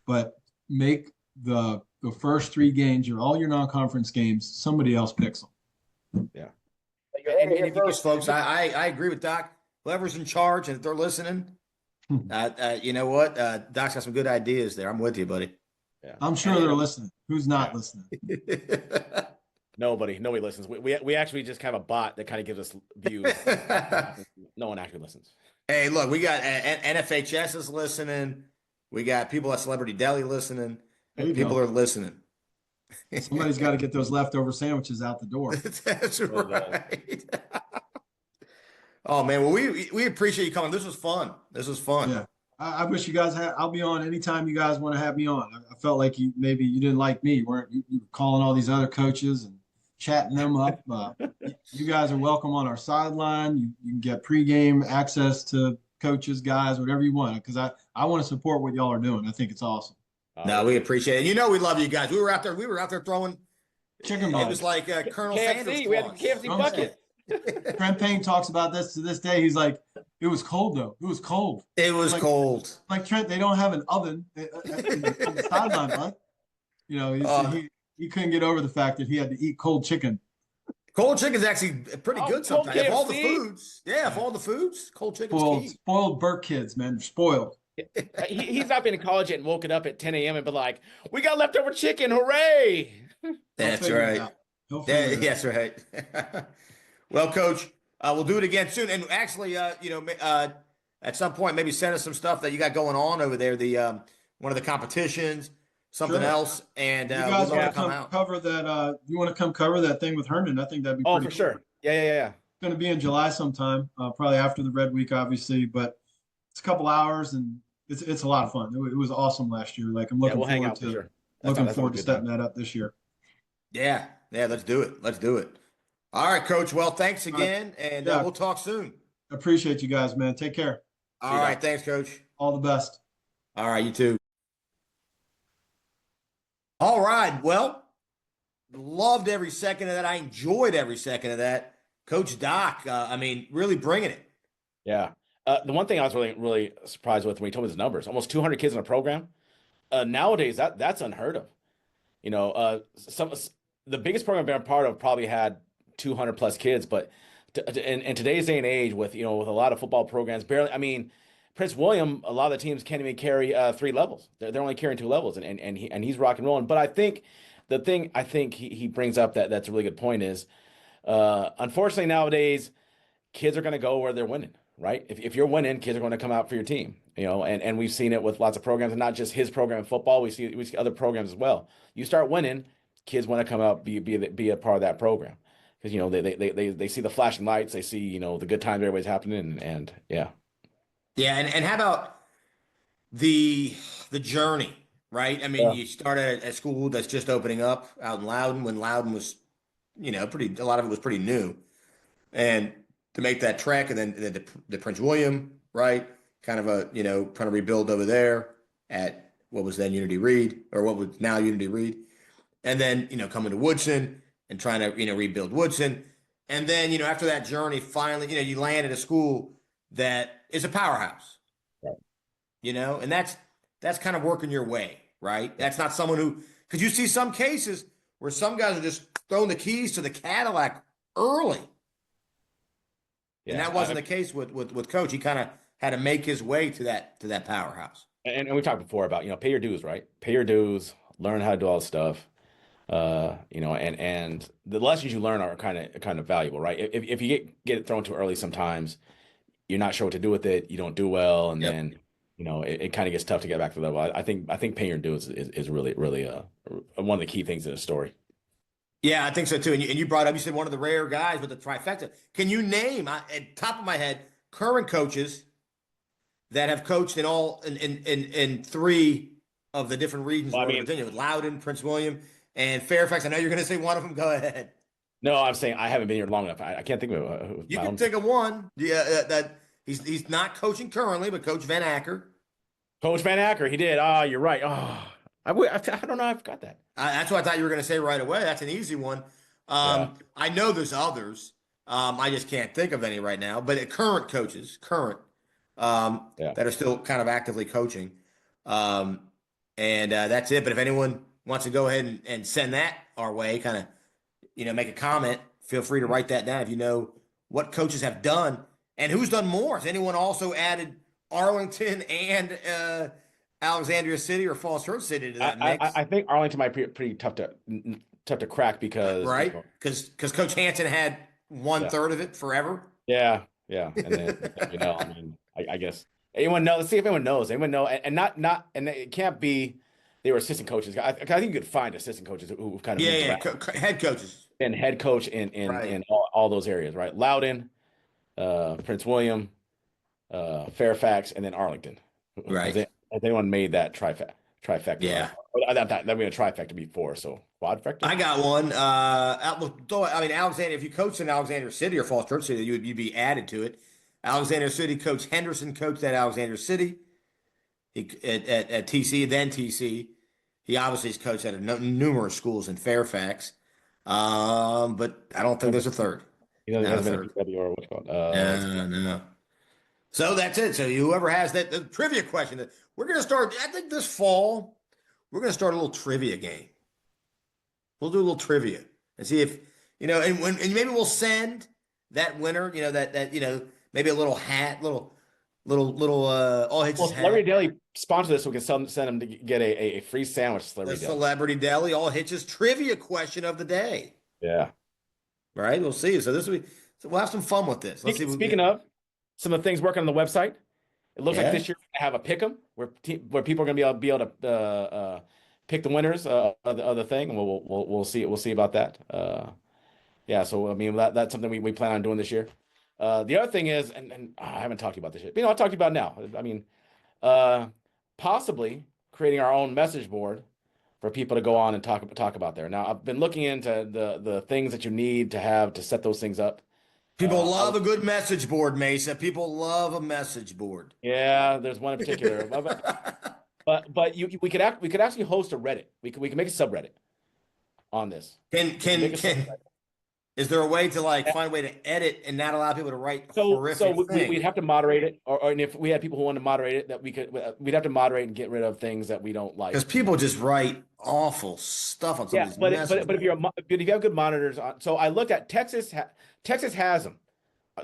but make the first 3 games, all your non-conference games, somebody else picks them. Yeah. And first, folks, I agree with Doc. Whoever's in charge, and if they're listening, you know what? Doc's got some good ideas there. I'm with you, buddy. Yeah. I'm sure they're listening. Who's not listening? Nobody listens. We actually just have a bot that kind of gives us views. No one actually listens. Hey, look, we got NFHS is listening. We got people at Celebrity Deli listening. People are listening. Somebody's got to get those leftover sandwiches out the door. That's right. Oh man, well we appreciate you coming. This was fun. Yeah, I wish you guys had. I'll be on anytime you guys want to have me on. I felt like maybe you didn't like me. You were calling all these other coaches, and chatting them up. You guys are welcome on our sideline. You can get pregame access to coaches, guys, whatever you want, because I want to support what y'all are doing. I think it's awesome. No, we appreciate it. You know, we love you guys. We were out there throwing Chicken It bites. was like Colonel Sanders. KFC. We had the KFC bucket. Trent Payne talks about this to this day. He's like, it was cold though. It was cold. It was like, cold. Like Trent, they don't have an oven on the sideline, bud. You know, he couldn't get over the fact that he had to eat cold chicken. Cold chicken's actually pretty good sometimes. If all the KFC. foods, if all the foods, cold chicken's key. Spoiled Burke kids, man. They're spoiled. He's not been in college yet and woken up at 10 a.m. and been like, we got leftover chicken. Hooray. That's right. That's right. Well, Coach, we'll do it again soon. And actually, at some point, maybe send us some stuff that you got going on over there. The one of the competitions, something else, and you guys we'd love want to to come come out. cover that? You want to come cover that thing with Herndon? I think that'd be Oh, pretty for cool. sure. Yeah. It's going to be in July sometime, probably after the Red Week, obviously, but it's a couple hours and it's a lot of fun. It was awesome last year. Like I'm looking we'll hang forward out to for sure. looking forward to stepping that up this year. Yeah, let's do it. Let's do it. All right, Coach. Well, thanks again, and we'll talk soon. Appreciate you guys, man. Take care. All right, thanks, Coach. All the best. All right, you too. All right, well, loved every second of that. I enjoyed every second of that. Coach Doc, really bringing it. Yeah. The one thing I was really surprised with when he told me his numbers, almost 200 kids in a program. Nowadays, that's unheard of. You know, the biggest program I've been a part of probably had 200 plus kids, but in today's day and age, with a lot of football programs, barely. I mean, Prince William, a lot of the teams can't even carry 3 levels. They're only carrying 2 levels, and he's rock and rolling. But I think the thing he brings up that's a really good point is, unfortunately nowadays, kids are going to go where they're winning. Right? If you're winning, kids are going to come out for your team. And we've seen it with lots of programs, and not just his program in football. We see other programs as well. You start winning, kids want to come out, be a part of that program, because they see the flashing lights, they see the good times everybody's happening, and yeah. And how about the journey, right? I mean, you started at school that's just opening up out in Loudon when Loudon was, a lot of it was pretty new, and to make that trek, and then the Prince William, right? Kind of trying to rebuild over there at what was then Unity Reed, or what was now Unity Reed. And then, coming to Woodson and trying to, rebuild Woodson. And then, after that journey, finally, you land at a school that is a powerhouse, right. And that's kind of working your way, right? That's not someone who, because you see some cases where some guys are just throwing the keys to the Cadillac early. Yeah, and that wasn't the case with Coach. He kind of had to make his way to that powerhouse. And we talked before about pay your dues, right? Pay your dues, learn how to do all this stuff, and the lessons you learn are kind of valuable, right? If you get it thrown too early, sometimes you're not sure what to do with it. You don't do well, and then it kind of gets tough to get back to the level. I think paying your dues is really one of the key things in the story. Yeah, I think so too. And you brought up, you said one of the rare guys with the trifecta. Can you name, at top of my head, current coaches that have coached in 3 of the different regions of Virginia, with Loudon, Prince William, and Fairfax? I know you're going to say one of them. Go ahead. No, I'm saying I haven't been here long enough. I can't think of it. You can think of one. Yeah, that he's not coaching currently, but Coach Van Acker. Coach Van Acker, he did. Oh, you're right. Oh, I don't know. I forgot that. That's what I thought you were going to say right away. That's an easy one. I know there's others. I just can't think of any right now. But current coaches, that are still kind of actively coaching. And that's it. But if anyone wants to go ahead and send that our way, kind of, make a comment, feel free to write that down if you know what coaches have done and who's done more. Has anyone also added Arlington and Alexandria City or Falls Church City to that mix? I think Arlington might be pretty tough to crack because because Coach Hansen had 1/3 of it forever. Yeah, and then I guess anyone knows. Let's see if anyone knows. Anyone know? And not and it can't be they were assistant coaches. I think you could find assistant coaches who kind of head coaches and head coach in all those areas, right? Loudon, Prince William, Fairfax, and then Arlington. Right. Has anyone made that trifecta? Yeah. That would be a trifecta before, so quadfecta. I got one. I mean, Alexander. If you coached in Alexander City or Falls Church City, you'd be added to it. Alexander City coach Henderson coached at Alexander City. He at TC, then TC. He obviously has coached at numerous schools in Fairfax. But I don't think there's a third. He hasn't Not a been third. a PW or what's it called? No. So that's it. So whoever has that the trivia question that we're gonna start. I think this fall we're gonna start a little trivia game. We'll do a little trivia and see if and maybe we'll send that winner. Maybe a little hat, little all Hitches Well, hat. Celebrity Daily sponsor this, so we can send them to get a free sandwich. The Celebrity Daily. Celebrity Deli all Hitches trivia question of the day. Yeah. Right. We'll see. So we'll have some fun with this. Let's see. Speaking of some of the things working on the website, it looks like Yeah. this year we have a pick'em where people are going to be able to pick the winners of the thing, and we'll see about that. Yeah, so I mean that's something we plan on doing this year. The other thing is, and I haven't talked to you about this yet, but I'll talk to you about it now. I mean, possibly creating our own message board for people to go on and talk about there. Now, I've been looking into the things that you need to have to set those things up. People love a good message board, Mesa. People love a message board. Yeah, there's one in particular. But we could actually host a Reddit. We could make a subreddit on this. Is there a way to find a way to edit and not allow people to write horrific So things? we'd have to moderate it, or and if we had people who wanted to moderate it, that we'd have to moderate and get rid of things that we don't like. Because people just write awful stuff on some of these messages. But if you have good monitors on, so I looked at Texas has them.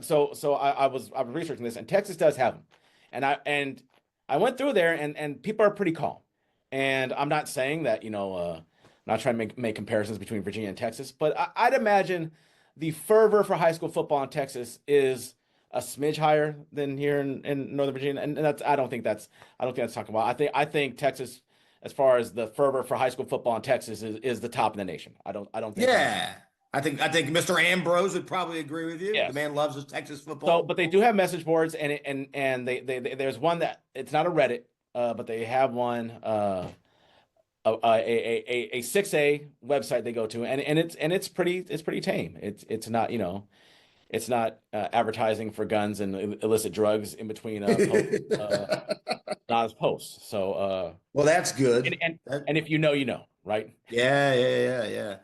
So I was researching this, and Texas does have them, and I went through there, and people are pretty calm, and I'm not saying that I'm not trying to make comparisons between Virginia and Texas, but I'd imagine the fervor for high school football in Texas is a smidge higher than here in Northern Virginia, and I don't think that's talking about. I think Texas, as far as the fervor for high school football in Texas, is the top in the nation. I don't think. Yeah. I think Mr. Ambrose would probably agree with you. Yes. The man loves his Texas football. So, but they do have message boards, and they there's one that it's not a Reddit, but they have one a 6A website they go to, and it's pretty tame. It's not it's not advertising for guns and illicit drugs in between posts. So well, that's good. And if you know, right? Yeah.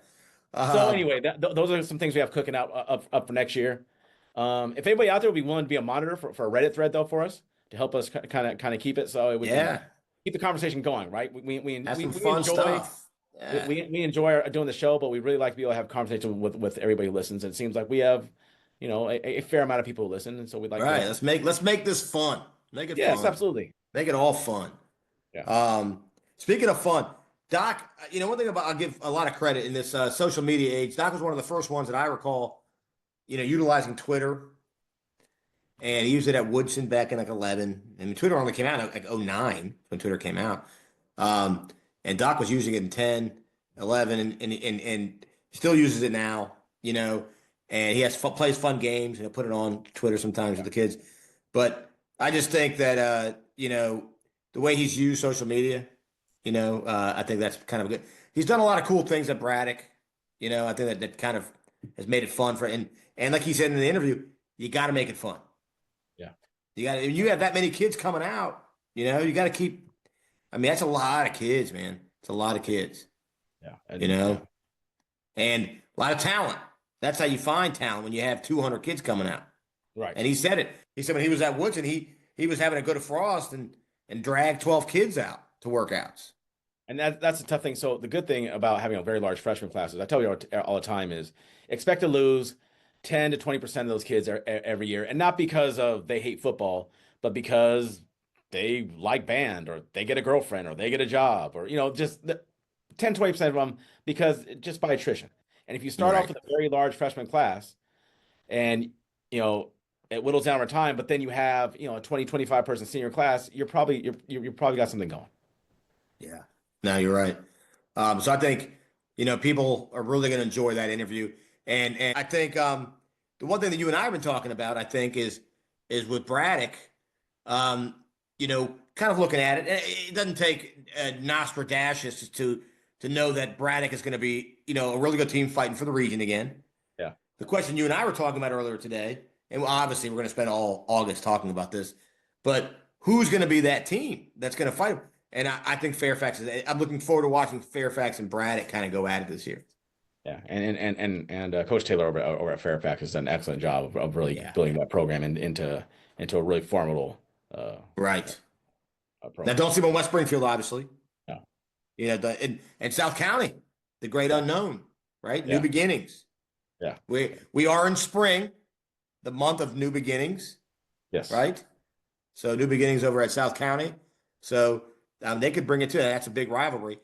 So anyway, those are some things we have cooking up for next year. If anybody out there would be willing to be a monitor for a Reddit thread though for us to help us kind of keep it so we can keep the conversation going, right? We fun enjoy stuff. Yeah. We enjoy doing the show, but we really like to be able to have conversation with everybody who listens. And it seems like we have a fair amount of people who listen, and so we'd like let's make this fun. Make it fun. Yes, absolutely. Make it all fun. Yeah. Speaking of fun, Doc, one thing I'll give a lot of credit in this social media age. Doc was one of the first ones that I recall, utilizing Twitter, and he used it at Woodson back in 11. And Twitter only came out in 09 when Twitter came out. And Doc was using it in 10, 11, and still uses it now. And he plays fun games and he'll put it on Twitter sometimes with the kids. But I just think that the way he's used social media. I think that's kind of good. He's done a lot of cool things at Braddock. I think that kind of has made it fun and like he said in the interview, you got to make it fun. Yeah. You have that many kids coming out, you got to keep, that's a lot of kids, man. It's a lot of kids. Yeah. And a lot of talent. That's how you find talent when you have 200 kids coming out. Right. And he said it. He said when he was at Woodson, he was having to go to Frost and drag 12 kids out to workouts. And that's a tough thing. So the good thing about having a very large freshman classes, I tell you all the time, is expect to lose 10 to 20% of those kids every year. And not because they hate football, but because they like band, or they get a girlfriend, or they get a job, or, just 10, 20% of them because just by attrition. And if you start off with a very large freshman class and, it whittles down over time, but then you have, a 20, 25 person senior class, you're probably got something going. Yeah, no, you're right. So I think, people are really going to enjoy that interview. And I think the one thing that you and I have been talking about, I think, is with Braddock, kind kind of looking at it. It doesn't take Nostradamus to know that Braddock is going to be, a really good team fighting for the region again. Yeah. The question you and I were talking about earlier today, and obviously we're going to spend all August talking about this, but who's going to be that team that's going to fight them? And I think Fairfax is. I'm looking forward to watching Fairfax and Braddock kind of go at it this year. Yeah, and Coach Taylor over at Fairfax has done an excellent job of really building that program into a really formidable right. Program. Now, don't see him in West Springfield, obviously. No. And South County, the great unknown, right? Yeah. New beginnings. Yeah. We are in spring, the month of new beginnings. Yes. Right. So new beginnings over at South County. So they could bring it to that. That's a big rivalry.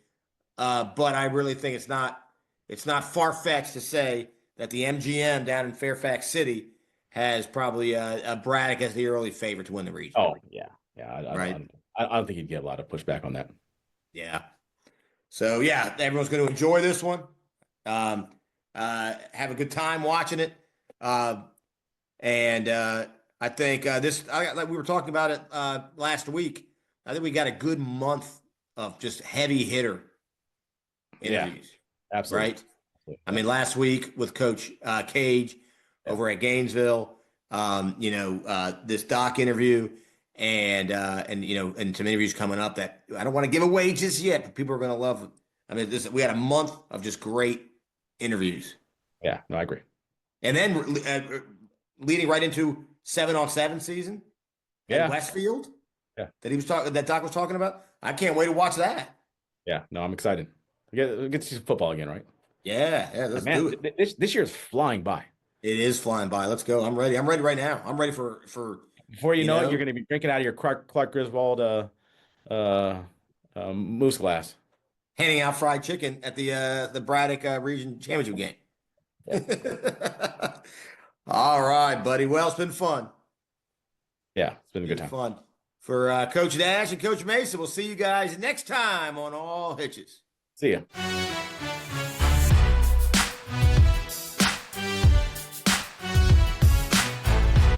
But I really think it's not far-fetched to say that the MGM down in Fairfax City has probably a Braddock as the early favorite to win the region. Oh, yeah. Yeah. I don't think he'd get a lot of pushback on that. Yeah. So, yeah, everyone's going to enjoy this one. Have a good time watching it. And I think like we were talking about it last week, I think we got a good month of just heavy hitter interviews. Yeah, absolutely. Right? I mean, last week with Coach Cage over at Gainesville, this Doc interview and some interviews coming up that I don't want to give away just yet, but people are going to love it. I mean, we had a month of just great interviews. Yeah, no, I agree. And then leading right into 7-on-7 season at Westfield. Yeah. That Doc was talking about. I can't wait to watch that. Yeah, no, I'm excited. We get to see some football again, right? Yeah, let's do it. This year is flying by. It is flying by. Let's go. I'm ready. I'm ready right now. I'm ready for before you know it, you're going to be drinking out of your Clark Griswold moose glass. Handing out fried chicken at the Braddock Region Championship game. Yeah. All right, buddy. Well, it's been fun. Yeah, it's been a good time. Fun. For Coach Dash and Coach Mason, we'll see you guys next time on All Hitches. See ya.